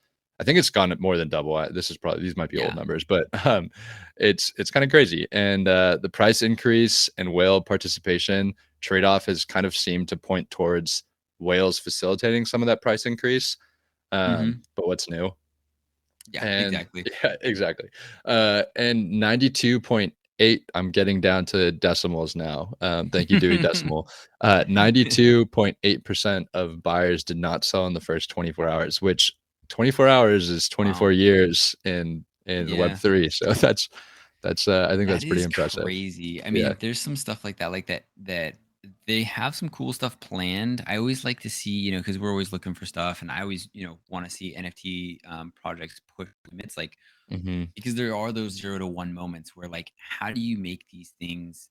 I think it's gone more than double. This is probably, these might be old Yeah. numbers, but it's kind of crazy. And the price increase and whale participation trade off has kind of seemed to point towards whales facilitating some of that price increase. Mhm. But what's new? Yeah, And exactly. yeah, exactly. And 92.8, I'm getting down to decimals now. Thank you, Dewey Decimal. 92.8% of buyers did not sell in the first 24 hours, which 24 hours is 24 Wow. years in Yeah. Web3. So that's I think That that's pretty is impressive. crazy. I Yeah. mean, there's some stuff like that, that they have some cool stuff planned. I always like to see, because we're always looking for stuff, and I always, want to see NFT projects push limits, like, Hmm. because there are those 0 to 1 moments where, like, how do you make these things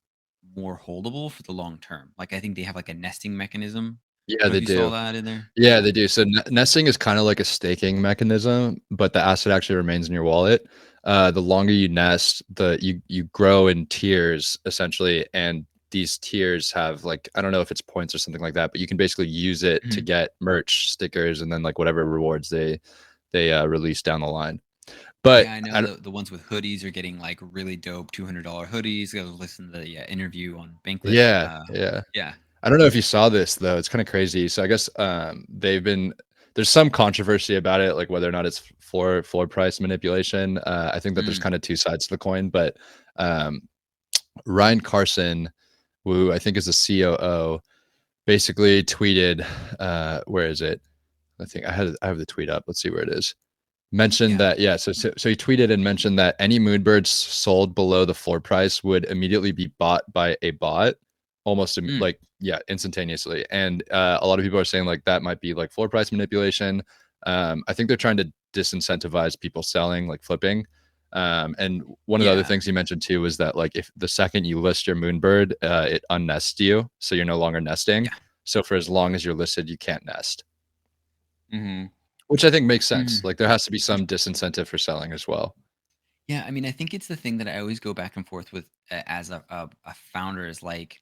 more holdable for the long term? Like, I think they have like a nesting mechanism. I Yeah, don't know they if you saw do. that in there. Yeah, Yeah. they do. So nesting is kind of like a staking mechanism, but the asset actually remains in your wallet. The longer you nest, you grow in tiers essentially, and these tiers have, like, I don't know if it's points or something like that, but you can basically use it to Mhm. get merch, stickers, and then like whatever rewards they release down the line. But Yeah, I know I don't, the ones with hoodies are getting like really dope $200 hoodies. I was listening to the interview on Bankless. yeah, yeah. Yeah. I don't know if you saw this though. It's kind of crazy. So I guess there's some controversy about it, like whether or not it's floor price manipulation. I think that there's Mm, kind of two sides to the coin, but um, Ryan Carson, who I think is the COO, basically tweeted, where is it? I have the tweet up. Let's see where it is. Mentioned yeah. that, yeah, so he tweeted and mentioned that any Moonbirds sold below the floor price would immediately be bought by a bot, almost Mm, like, yeah, instantaneously. And a lot of people are saying like that might be like floor price manipulation. I think they're trying to disincentivize people selling, like flipping. And one of the other yeah. things he mentioned too was that, like, if the second you list your Moonbird, it unnests you, so you're no longer nesting. Yeah. So for as long as you're listed, you can't nest, Hmm. which I think makes sense. Hmm. Like, there has to be some disincentive for selling as well. Yeah, I mean, I think it's the thing that I always go back and forth with as a founder is like,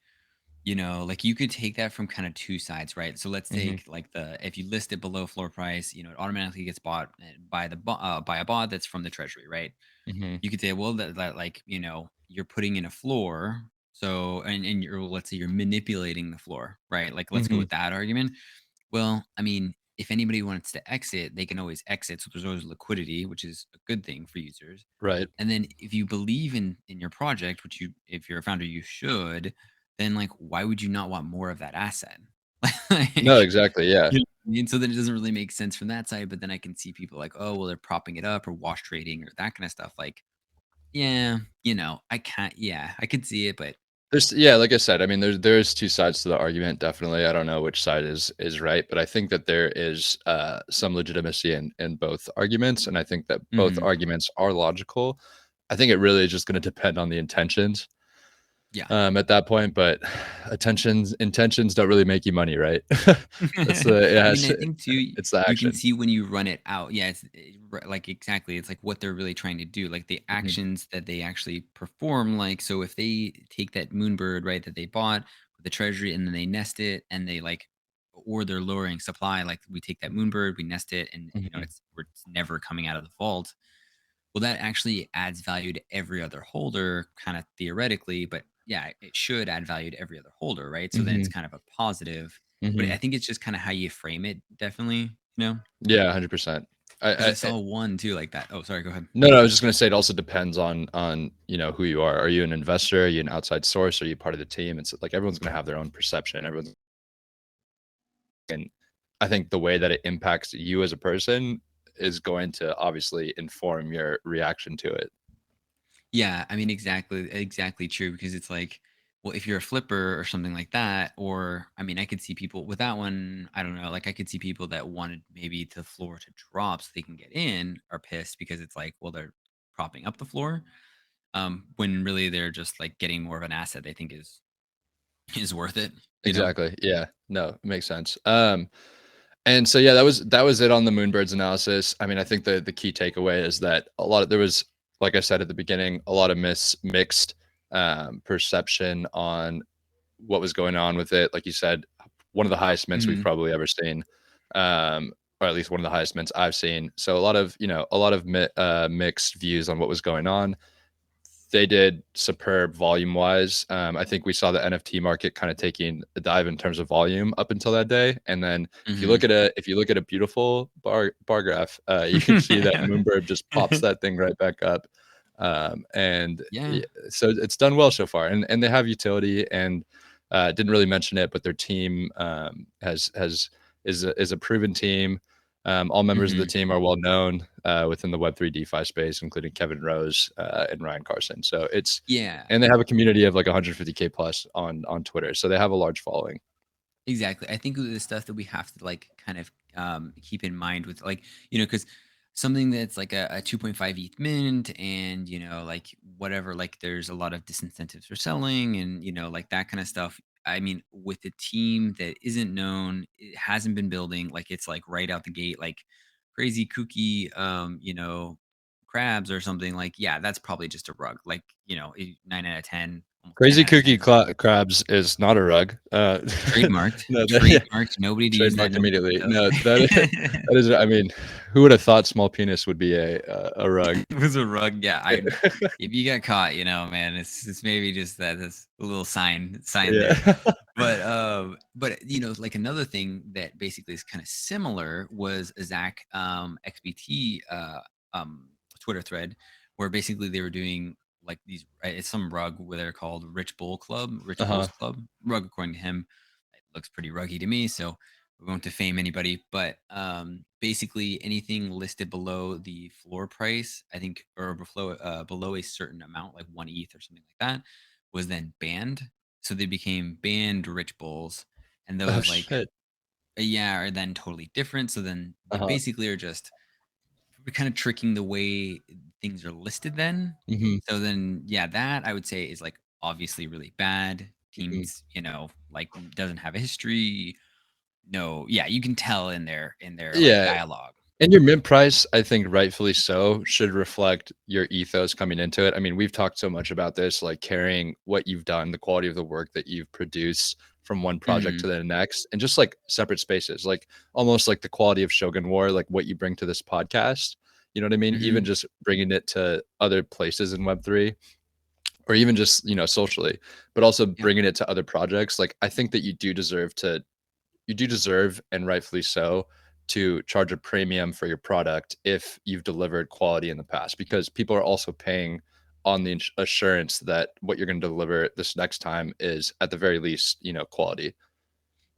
like you could take that from kind of two sides, right? So let's Hmm. take like if you list it below floor price, it automatically gets bought by by a bot that's from the treasury, right? Hmm. You could say, well, that like, you're putting in a floor. So, and you're, let's say you're manipulating the floor, right? Like, let's go Hmm. with that argument. Well, I mean, if anybody wants to exit, they can always exit. So there's always liquidity, which is a good thing for users. Right. And then if you believe in your project, which if you're a founder, you should, then like, why would you not want more of that asset? No, Like, exactly. Yeah. you know what I mean? So then it doesn't really make sense from that side. But then I can see people like, oh, well, they're propping it up or wash trading or that kind of stuff. Like, yeah, I can't, yeah, I could see it, but There's yeah, like I said, I mean, there's two sides to the argument. Definitely, I don't know which side is right, but I think that there is some legitimacy in both arguments, and I think that both mhm, arguments are logical. I think it really is just going to depend on the intentions yeah. at that point, but attentions intentions don't really make you money, right? That's the I yeah, mean, I think too, it's the you can action. see when you run it out. Yeah, like exactly. It's like what they're really trying to do, like the Mhm, actions that they actually perform. Like, so if they take that Moonbird, right, that they bought with the treasury and then they nest it and they like, or they're lowering supply, like we take that Moonbird, we nest it, and mhm, it's never coming out of the vault. Well, that actually adds value to every other holder, kind of theoretically, but yeah, it should add value to every other holder, right? So then it's mhm, kind of a positive. But I mhm. think it's just kind of how you frame it, definitely, Yeah, 100%. because I I saw one too like that. Oh, sorry, go ahead. No, no, I was just gonna say it also depends on, who you are. Are you an investor? Are you an outside source? Are you part of the team? It's like everyone's gonna have their own perception. Everyone's and I think the way that it impacts you as a person is going to obviously inform your reaction to it. Yeah, I mean, exactly true. Because it's like, well, if you're a flipper or something like that, or I mean, I could see people with that one. I don't know. Like, I could see people that wanted maybe the floor to drop so they can get in are pissed because it's like, well, they're propping up the floor when really they're just like getting more of an asset they think is worth it. Exactly. Yeah. No, it makes sense. And so yeah, that was it on the Moonbirds analysis. I mean, I think the key takeaway is that there was, like I said at the beginning, a lot of mixed perception on what was going on with it. Like you said, one of the highest mints we've Mhm, probably ever seen, or at least one of the highest mints I've seen. So a lot of mixed views on what was going on. They did superb volume wise. I think we saw the NFT market kind of taking a dive in terms of volume up until that day. And then mhm. if you look at a beautiful bar graph, you can see that Moonbird just pops that thing right back up. And Yeah, so it's done well so far, and they have utility. And didn't really mention it, but their team has is a proven team. All members of the mhm. team are well known within the Web3 DeFi space, including Kevin Rose and Ryan Carson. So Yeah. and they have a community of like 150K plus on Twitter. So they have a large following. Exactly. I think the stuff that we have to like kind of keep in mind with like, because something that's like a 2.5 ETH mint and, like whatever, like there's a lot of disincentives for selling and, like that kind of stuff. I mean, with a team that isn't known, it hasn't been building, like it's like right out the gate, like crazy kooky, crabs or something like, yeah, that's probably just a rug. Like, 9 out of 10, almost 10 Crazy out of Cookie 10. Crabs is not a rug. Trademarked, No, yeah, trademarked, nobody to use that trademarked no more, immediately. though. No, that is. I mean, who would have thought small penis would be a rug? It was a rug, yeah, I if you got caught, man, it's maybe just that's a little sign Yeah. there. But, like another thing that basically is kinda similar was a Zach, XBT, um, Twitter thread where basically they were doing, like, these it's some rug where they're called Rich Bulls Uh-huh. Club rug, according to him. It looks pretty ruggy to me, so we won't defame anybody, but basically anything listed below the floor price, I think, or below a certain amount, like 1 ETH or something like that, was then banned. So they became banned rich bulls, and Oh those like shit. yeah are then totally different. So then they Uh-huh. basically are just kind of tricking the way things are listed. Then, Mhm, so then yeah, that I would say is like obviously really bad. mhm. Teams, like doesn't have a history, no, yeah, you can tell in their like Yeah. dialogue. And your mint price, I think rightfully so, should reflect your ethos coming into it. I mean, we've talked so much about this, like carrying what you've done, the quality of the work that you've produced from one project to Mhm, the next, and just like separate spaces, like almost like the quality of Shogun War, like what you bring to this podcast. You know what I mean? Even mhm, just bringing it to other places in Web3, or even just, socially, but also yeah. bringing it to other projects. Like, I think that you do deserve, and rightfully so, to charge a premium for your product if you've delivered quality in the past, because people are also paying on the assurance that what you're going to deliver this next time is at the very least, quality.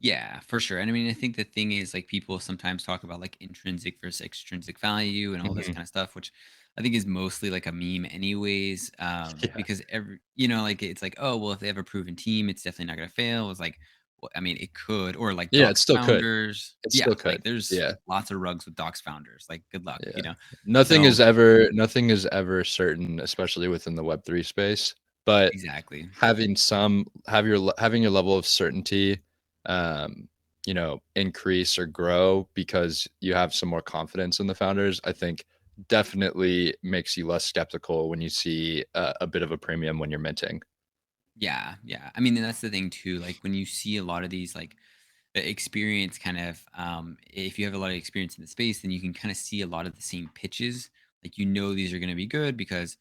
Yeah, for sure. And I mean, I think the thing is like people sometimes talk about like intrinsic versus extrinsic value and all this Mhm. kind of stuff, which I think is mostly like a meme anyways. Yeah. Because like it's like, oh, well, if they have a proven team, it's definitely not gonna fail. It's like, well, I mean, it could, or like Yeah, it Docs still could. founders. It Yeah, still like could. there's Yeah. lots of rugs with Docs founders. Like, good luck, Yeah. So Nothing is ever certain, especially within the Web3 space, but exactly. having your level of certainty, increase or grow because you have some more confidence in the founders, I think definitely makes you less skeptical when you see a bit of a premium when you're minting. Yeah, yeah. I mean, and that's the thing too. Like when you see a lot of these like the experience kind of if you have a lot of experience in the space, then you can kind of see a lot of the same pitches. Like these are going to be good because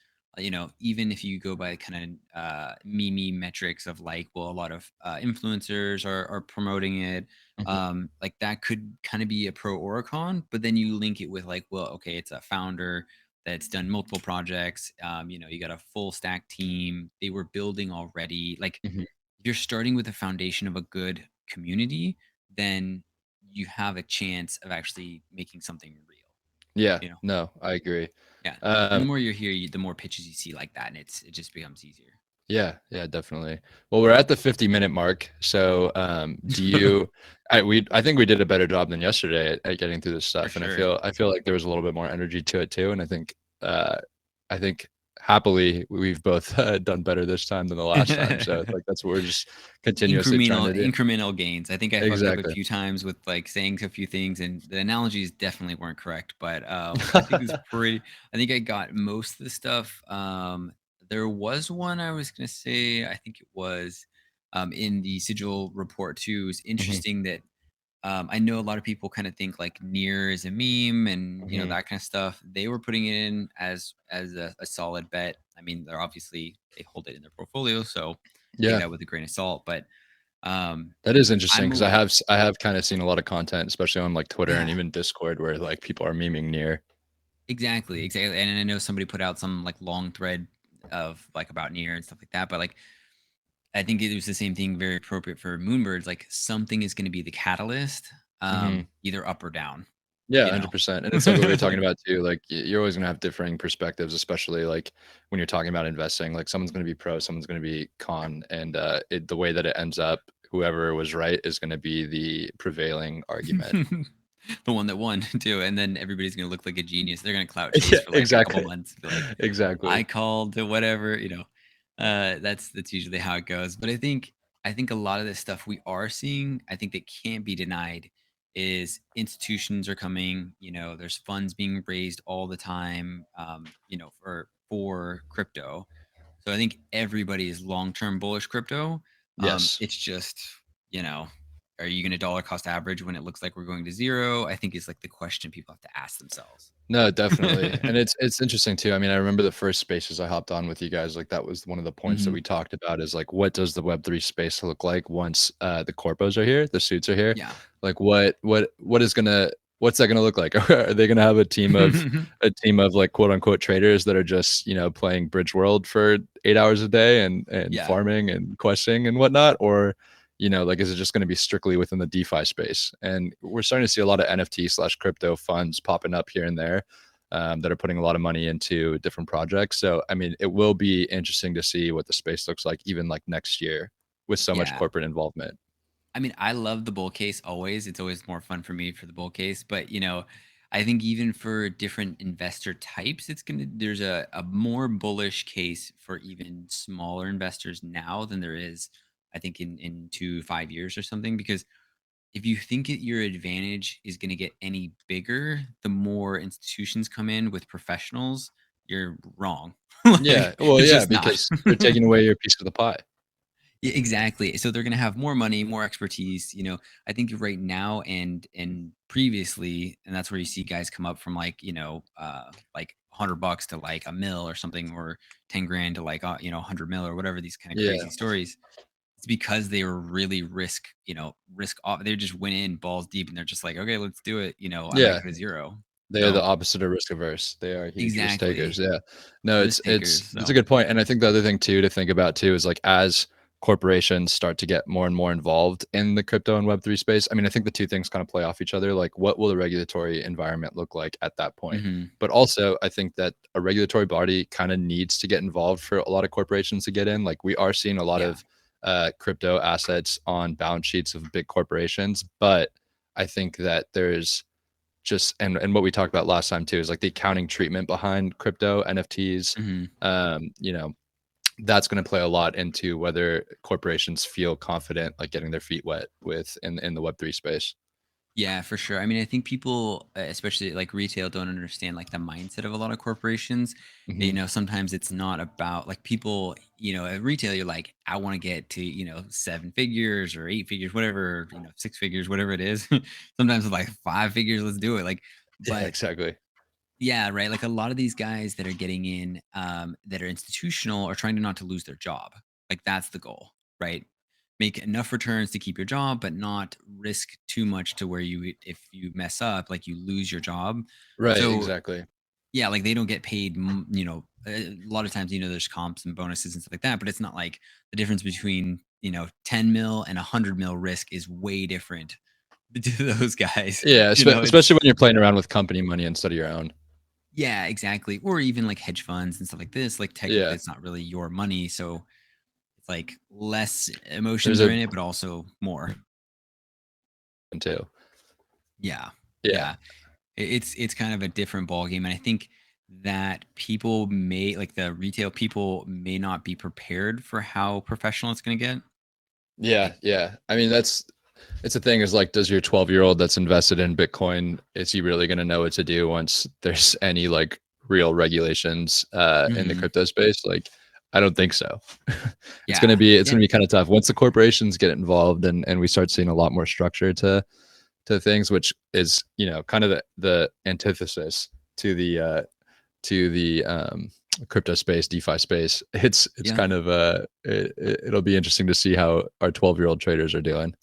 even if you go by kind of meme metrics of like, well, a lot of influencers are promoting it, Mhm, like that could kind of be a pro or a con, but then you link it with like, well, okay, it's a founder that's done multiple projects. You got a full stack team, they were building already. Like mhm. you're starting with a foundation of a good community, then you have a chance of actually making something real, Yeah, you know? no, I agree. Yeah. And the Um, more you're here, the more pitches you see like that, and it just becomes easier. Yeah, yeah, definitely. Well, we're at the 50-minute mark. So, do you I think we did a better job than yesterday at getting through this For stuff, and sure. I feel like there was a little bit more energy to it too, and uh I think happily we've both done better this time than the last time. So, it's like that's what we're just continuously trying to do. Incremental gains. I think I fucked up a Exactly. few times with like saying a few things, and the analogies definitely weren't correct. But I think it was pretty. I think I got most of the stuff. There was one I was gonna say. I think it was in the sigil report too. It was Mhm, interesting that I know a lot of people kind of think like near is a meme and mhm. that kind of stuff. They were putting it in as a solid bet. I mean, they hold it in their portfolio, so take Yeah, that with a grain of salt. But um, that is interesting I'm a because little I have kinda seen a lot of content, especially on, like, Twitter and yeah, even Discord where, like, people are memeing near. exactly. And I know somebody put out some like long thread of like about near and stuff like that. But like I think it was the same thing, very appropriate for Moonbirds. Like something is going to be the catalyst, Mhm. either up or down. Yeah, You know. 100%, and it's like what we were talking Like about too, like, you're always gonna have differing perspectives, especially, like, when you're talking about investing, like, someone's gonna be pro, someone's gonna be con, and, the way that it ends up, whoever was right is gonna be the prevailing argument. the one that won too, and then everybody's gonna look like a genius. They're gonna clout chase Yeah, for like a couple exactly. months, be like, "I Exactly. called to whatever," that's usually how it goes. But I think a lot of this stuff we are seeing, I think that can't be denied, is institutions are coming. There's funds being raised all the time, for crypto. So I think everybody is long term bullish crypto. Yes. It's just you know are you going to dollar cost average when it looks like we're going to zero? I think is like the question people have to ask themselves. No, definitely, and it's interesting too. I mean, I remember the first spaces I hopped on with you guys, like, that was one of the points that Hmm. we talked about is, like, what does the Web3 space look like once, the corpos are here, the suits are here? Yeah. Like, what's that gonna look like? Are they gonna have a team of, like, quote, unquote, "traders" that are just, playing Bridge World for 8 hours a day and Yeah. farming and questing and whatnot? Or, like, is it just gonna be strictly within the DeFi space? And we're starting to see a lot of NFT/crypto funds popping up here and there, that are putting a lot of money into different projects. So, I mean, it will be interesting to see what the space looks like even, like, next year with so much Yeah. corporate involvement. I mean, I love the bull case always. It's always more fun for me for the bull case. But I think even for different investor types, there's a more bullish case for even smaller investors now than there is, I think, in 2 5 years or something. Because if you think your advantage is going to get any bigger, the more institutions come in with professionals, you're wrong. Yeah. Like, Well, it's yeah, just not. because they're taking away your piece of the pie. Yeah, exactly. So they're going to have more money, more expertise. I think right now and previously, and that's where you see guys come up from like $100 to like a mil or something, or 10 grand to like 100 mil or whatever. These kind of Yeah. crazy stories. It's because they were really risk off. They just went in balls deep, and they're just like, okay, let's do it. I might Yeah. go to zero. They are So the opposite of risk averse. They are huge risk takers. exactly, Yeah. No, risk it's takers. that's a So good point. And I think the other thing too to think about too is like as corporations start to get more and more involved in the crypto and web3 space. I mean, I think the two things kind of play off each other. Like what will the regulatory environment look like at that point? mhm, But also I think that a regulatory body kind of needs to get involved for a lot of corporations to get in. Like we are seeing a lot yeah, of crypto assets on balance sheets of big corporations, but I think that there's just and what we talked about last time too is like the accounting treatment behind crypto NFTs. mhm. You know, that's going to play a lot into whether corporations feel confident like getting their feet wet with in the Web3 space. Yeah, for sure. I mean, I think people, especially like retail, don't understand like the mindset of a lot of corporations. Hmm. Sometimes it's not about like people, at retail, you're like, I want to get to, 7 figures or 8 figures, whatever, 6 figures, whatever it is. Sometimes it's like 5 figures, let's do it. Like, Yeah, but exactly. yeah, right. Like a lot of these guys that are getting in, that are institutional, are trying to not to lose their job. Like that's the goal, right? Make enough returns to keep your job, but not risk too much to where if you mess up, like you lose your job. Right, So exactly. yeah, like they don't get paid. A lot of times, there's comps and bonuses and stuff like that, but it's not like the difference between 10 mil and 100 mil risk is way different to those guys. Yeah, It's especially when you're playing around with company money instead of your own. Yeah, exactly. Or even like hedge funds and stuff like this. Like technically Yeah, it's not really your money. So it's like less there's emotions are a in it, but also more. too. Yeah. Yeah. Yeah. It's kind of a different ball game. And I think that people may like the retail people may not be prepared for how professional it's gonna get. Yeah, Like, yeah. I mean, it's the thing is like, does your 12-year-old that's invested in Bitcoin, is he really going to know what to do once there's any like real regulations in the mhm, crypto space? Like, I don't think so. It's going to yeah. be Yeah. kind of tough once the corporations get involved and we start seeing a lot more structure to things, which is kind of the antithesis to the crypto space, DeFi space. It's Yeah. kind of it'll be interesting to see how our 12-year-old traders are doing.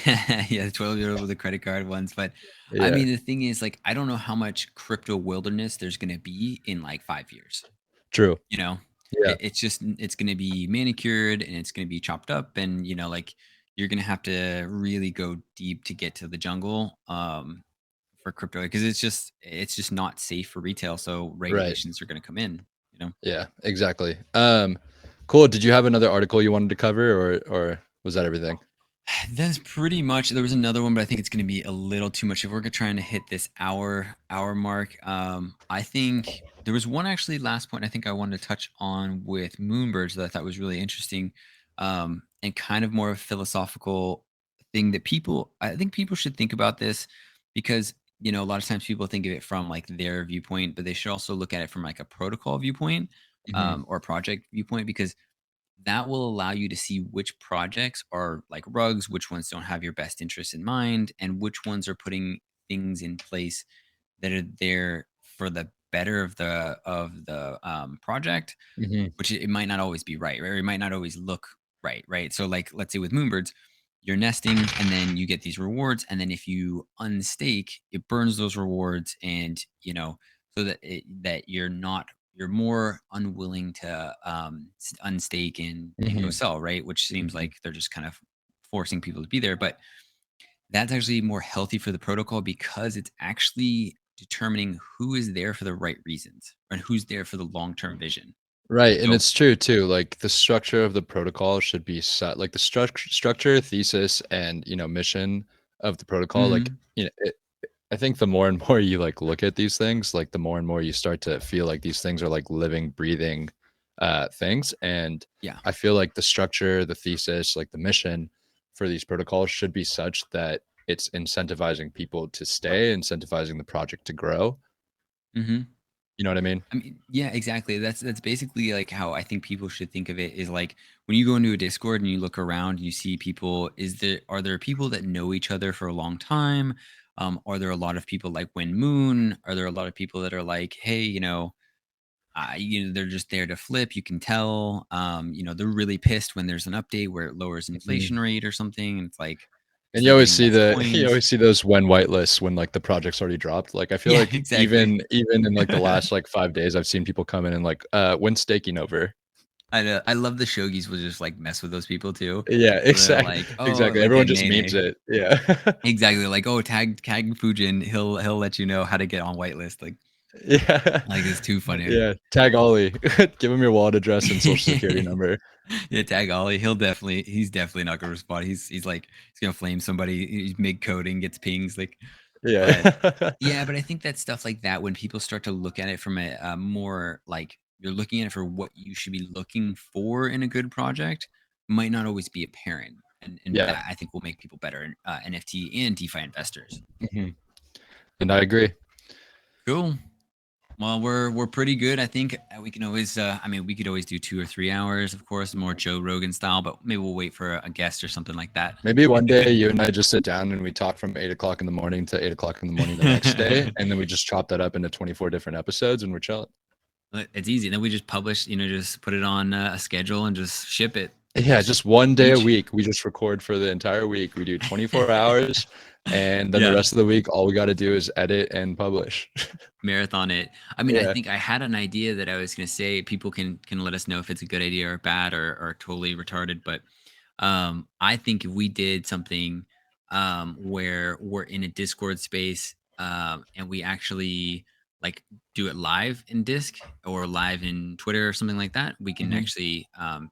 Yeah, the 12-year-old with the credit card ones. But I Yeah, mean, the thing is, like, I don't know how much crypto wilderness there's gonna be in like 5 years. true. You know, Yeah. it's gonna be manicured and it's gonna be chopped up, and like you're gonna have to really go deep to get to the jungle for crypto because it's just not safe for retail. So Right. regulations are gonna come in. You know. Yeah, exactly. Cool. Did you have another article you wanted to cover or was that everything? That's pretty much. There was another one, but I think it's going to be a little too much. If we're trying to hit this hour mark, I think there was one actually last point I think I wanted to touch on with Moonbirds that I thought was really interesting, and kind of more of a philosophical thing that I think people should think about this because a lot of times people think of it from like their viewpoint, but they should also look at it from like a protocol viewpoint, Hmm. or project viewpoint because that will allow you to see which projects are like rugs, which ones don't have your best interests in mind, and which ones are putting things in place that are there for the better of the project, Hmm. which it might not always be right, or it might not always look right, right? So, like, let's say with Moonbirds, you're nesting, and then you get these rewards, and then if you unstake, it burns those rewards, and so that you're more unwilling to unstake and go Hmm. sell, right? Which seems Hmm. like they're just kind of forcing people to be there, but that's actually more healthy for the protocol because it's actually determining who is there for the right reasons and who's there for the long-term vision. Right, and So, it's true too. Like the structure of the protocol should be set, like the structure, thesis, and mission of the protocol. Like mhm, I think the more and more you like look at these things, like the more and more you start to feel like these things are like living, breathing things. And yeah, I feel like the structure, the thesis, like the mission for these protocols should be such that it's incentivizing people to stay, incentivizing the project to grow. Mhm. You know what I mean? I mean, yeah, exactly. That's basically like how I think people should think of it is like when you go into a Discord and you look around, you see people, are there people that know each other for a long time? Are there a lot of people like Win Moon? Are there a lot of people that are like, hey, they're just there to flip. You can tell, they're really pissed when there's an update where it lowers Mhm. inflation rate or something. And it's like, And so you they're always getting see less the you coins. always see those when whitelists when like the project's already dropped. Like I feel Yeah, like exactly. even in like the last like 5 days, I've seen people come in and like when staking over. I know. I love the shogies will just like mess with those people too. Yeah, So they're like, oh, exactly. like the Everyone just memes Nene. it. Yeah. Exactly. Like, oh, tag Fujin. He'll let you know how to get on whitelist. Yeah. Like it's too funny. Yeah. Tag Ollie. Give him your wallet address and social security number. Yeah, tag Ollie. He's definitely not gonna respond. He's like he's gonna flame somebody. He's mid coding, gets pings. But Yeah. yeah, but I think that stuff like that, when people start to look at it from a more like you're looking at it for what you should be looking for in a good project, might not always be apparent, and Yeah. that I think will make people better NFT and DeFi investors. Mhm. And I agree. Cool. Well, we're pretty good. I think we can always. I mean, we could always do 2 or 3 hours, of course, more Joe Rogan style. But maybe we'll wait for a guest or something like that. Maybe one day you and I just sit down and we talk from 8 o'clock in the morning to 8 o'clock in the morning the next day, and then we just chop that up into 24 different episodes, and we're chilling. It's easy. Then we just publish. Just put it on a schedule and just ship it. Yeah, just one day a Each. week. We just record for the entire week. We do 24 hours, and then the Yeah. rest of the week, all we got to do is edit and publish. Marathon it. I mean, I Yeah. think I had an idea that I was going to say. People can let us know if it's a good idea or bad or totally retarded. But I think if we did something where we're in a Discord space and we actually like do it live in Disc or live in Twitter or something like that, we can Mhm. actually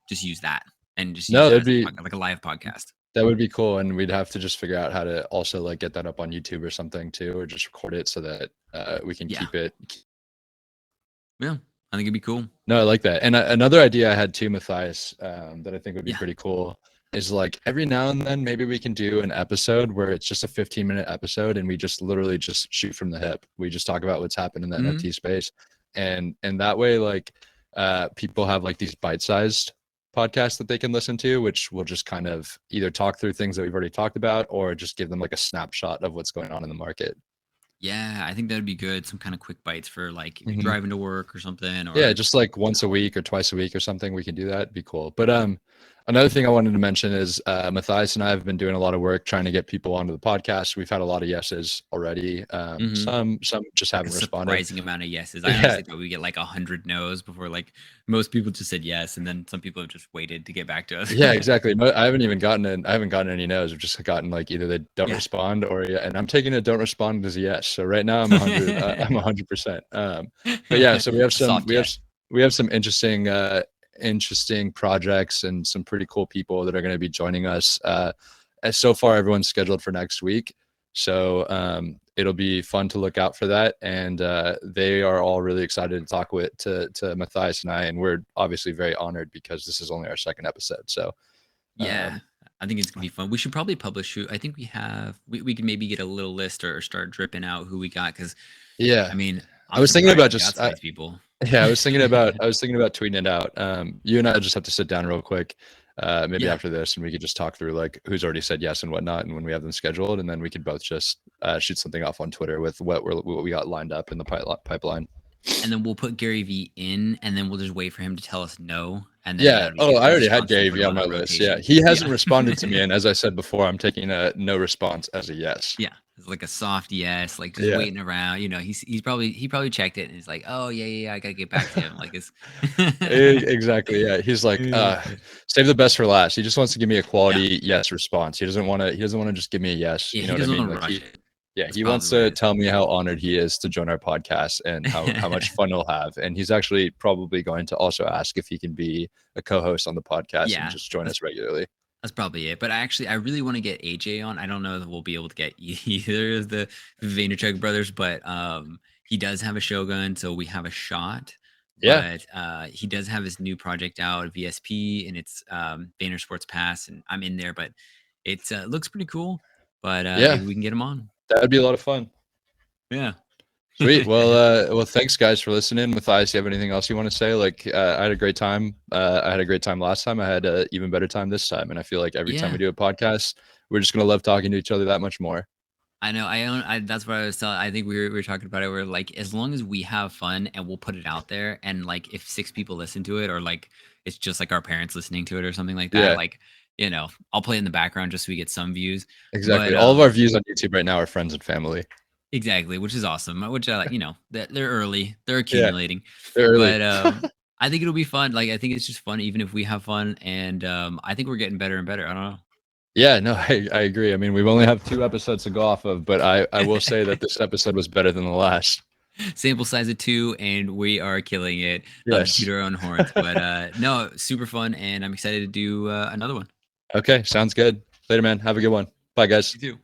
just use that and just use No, it that'd as be like a live podcast. that would be cool, and we'd have to just figure out how to also like get that up on YouTube or something too, or just record it so that we can Yeah, keep it. yeah, I think it'd be cool. No, I like that. And another idea I had too, Matthias, that I think would be Yeah. pretty cool is like every now and then maybe we can do an episode where it's just a 15-minute episode and we just literally just shoot from the hip. We just talk about what's happened in the Mhm. NFT space. And that way like people have like these bite-sized podcasts that they can listen to, which will just kind of either talk through things that we've already talked about or just give them like a snapshot of what's going on in the market. Yeah, I think that'd be good. Some kind of quick bites for like if you're Mhm. driving to work or something, Yeah, or just like once a week or twice a week or something, we can do that. It'd be cool. But another thing I wanted to mention is Matthias and I have been doing a lot of work trying to get people onto the podcast. We've had a lot of yeses already. Mhm. Some just Like a haven't responded. surprising amount of yeses. I Yeah, honestly thought we get like 100 no's before like most people just said yes, and then some people have just waited to get back to us. yeah, exactly. I haven't gotten any no's. I've just gotten like either they don't Yeah. respond or yeah, and I'm taking a don't respond as a yes. So right now I'm 100. I'm 100%. But yeah, so A soft yes. we have some interesting projects and some pretty cool people that are going to be joining us. As so far, everyone's scheduled for next week, so it'll be fun to look out for that. And they are all really excited to talk with to Matthias and I, and we're obviously very honored because this is only our second episode. So Yeah. um, I think it's gonna be fun. We should probably publish who I think we can maybe get a little list or start dripping out who we got because yeah, I mean I I'm was thinking surprised about we got just some of these people. yeah, I was thinking about tweeting it out. You and I just have to sit down real quick, maybe Yeah. after this, and we could just talk through like who's already said yes and whatnot, and when we have them scheduled, and then we could both just shoot something off on Twitter with what we got lined up in the pipeline. And then we'll put Gary V in, and then we'll just wait for him to tell us no, and then Yeah. that'll be Oh, it. I We'll already just had constantly Gary put Vee him on on a my list. Yeah, rotation. he hasn't Yeah. responded to me, and as I said before, I'm taking a no response as a yes. Yeah. It's like a soft yes, like just Yeah. waiting around. He probably checked it and he's like, oh yeah, I gotta get back to him. Like it's Exactly. Yeah. He's like, yeah, save the best for last. He just wants to give me a yeah, quality yes response. He doesn't want to just give me a yes. You know he what I doesn't mean? want to Like rush it. yeah, That's he wants probably what to it tell me how honored he is to join our podcast and how much fun he'll have. And he's actually probably going to also ask if he can be a co-host on the podcast and yeah, just join that's us regularly. that's probably it. But I really want to get AJ on. I don't know if we'll be able to get either of the Vaynerchuk brothers, but he does have a Shogun, so we have a shot. Yeah. But he does have his new project out, VSP, and it's Vayner Sports Pass, and I'm in there, but it looks pretty cool. but Yeah, maybe we can get him on. that would be a lot of fun. Yeah. Sweet. Well, thanks guys for listening. Matthias, you have anything else you want to say? Like, I had a great time. I had a great time last time. I had an even better time this time, and I feel like every time Yeah. we do a podcast, we're just gonna love talking to each other that much more. I know. That's what I was telling. I think we were talking about it. We're like, as long as we have fun and we'll put it out there, and like, if 6 people listen to it, or like, it's just like our parents listening to it, or something like that. Yeah, Like, I'll play in the background just so we get some views. exactly. But All of our views on YouTube right now are friends and family. exactly, which is awesome. Which that they're early, they're Yeah, accumulating. they're early. But I think it'll be fun. Like, I think it's just fun, even if we have fun. And I think we're getting better and better. I don't know. Yeah, no, I agree. I mean, we've only have 2 episodes to go off of, but I will say that this episode was better than the last. Sample size of 2, and we are killing it. Not to Yes. toot our own horns, but no, super fun, and I'm excited to do another one. Okay, sounds good. Later, man. Have a good one. Bye, guys. You too.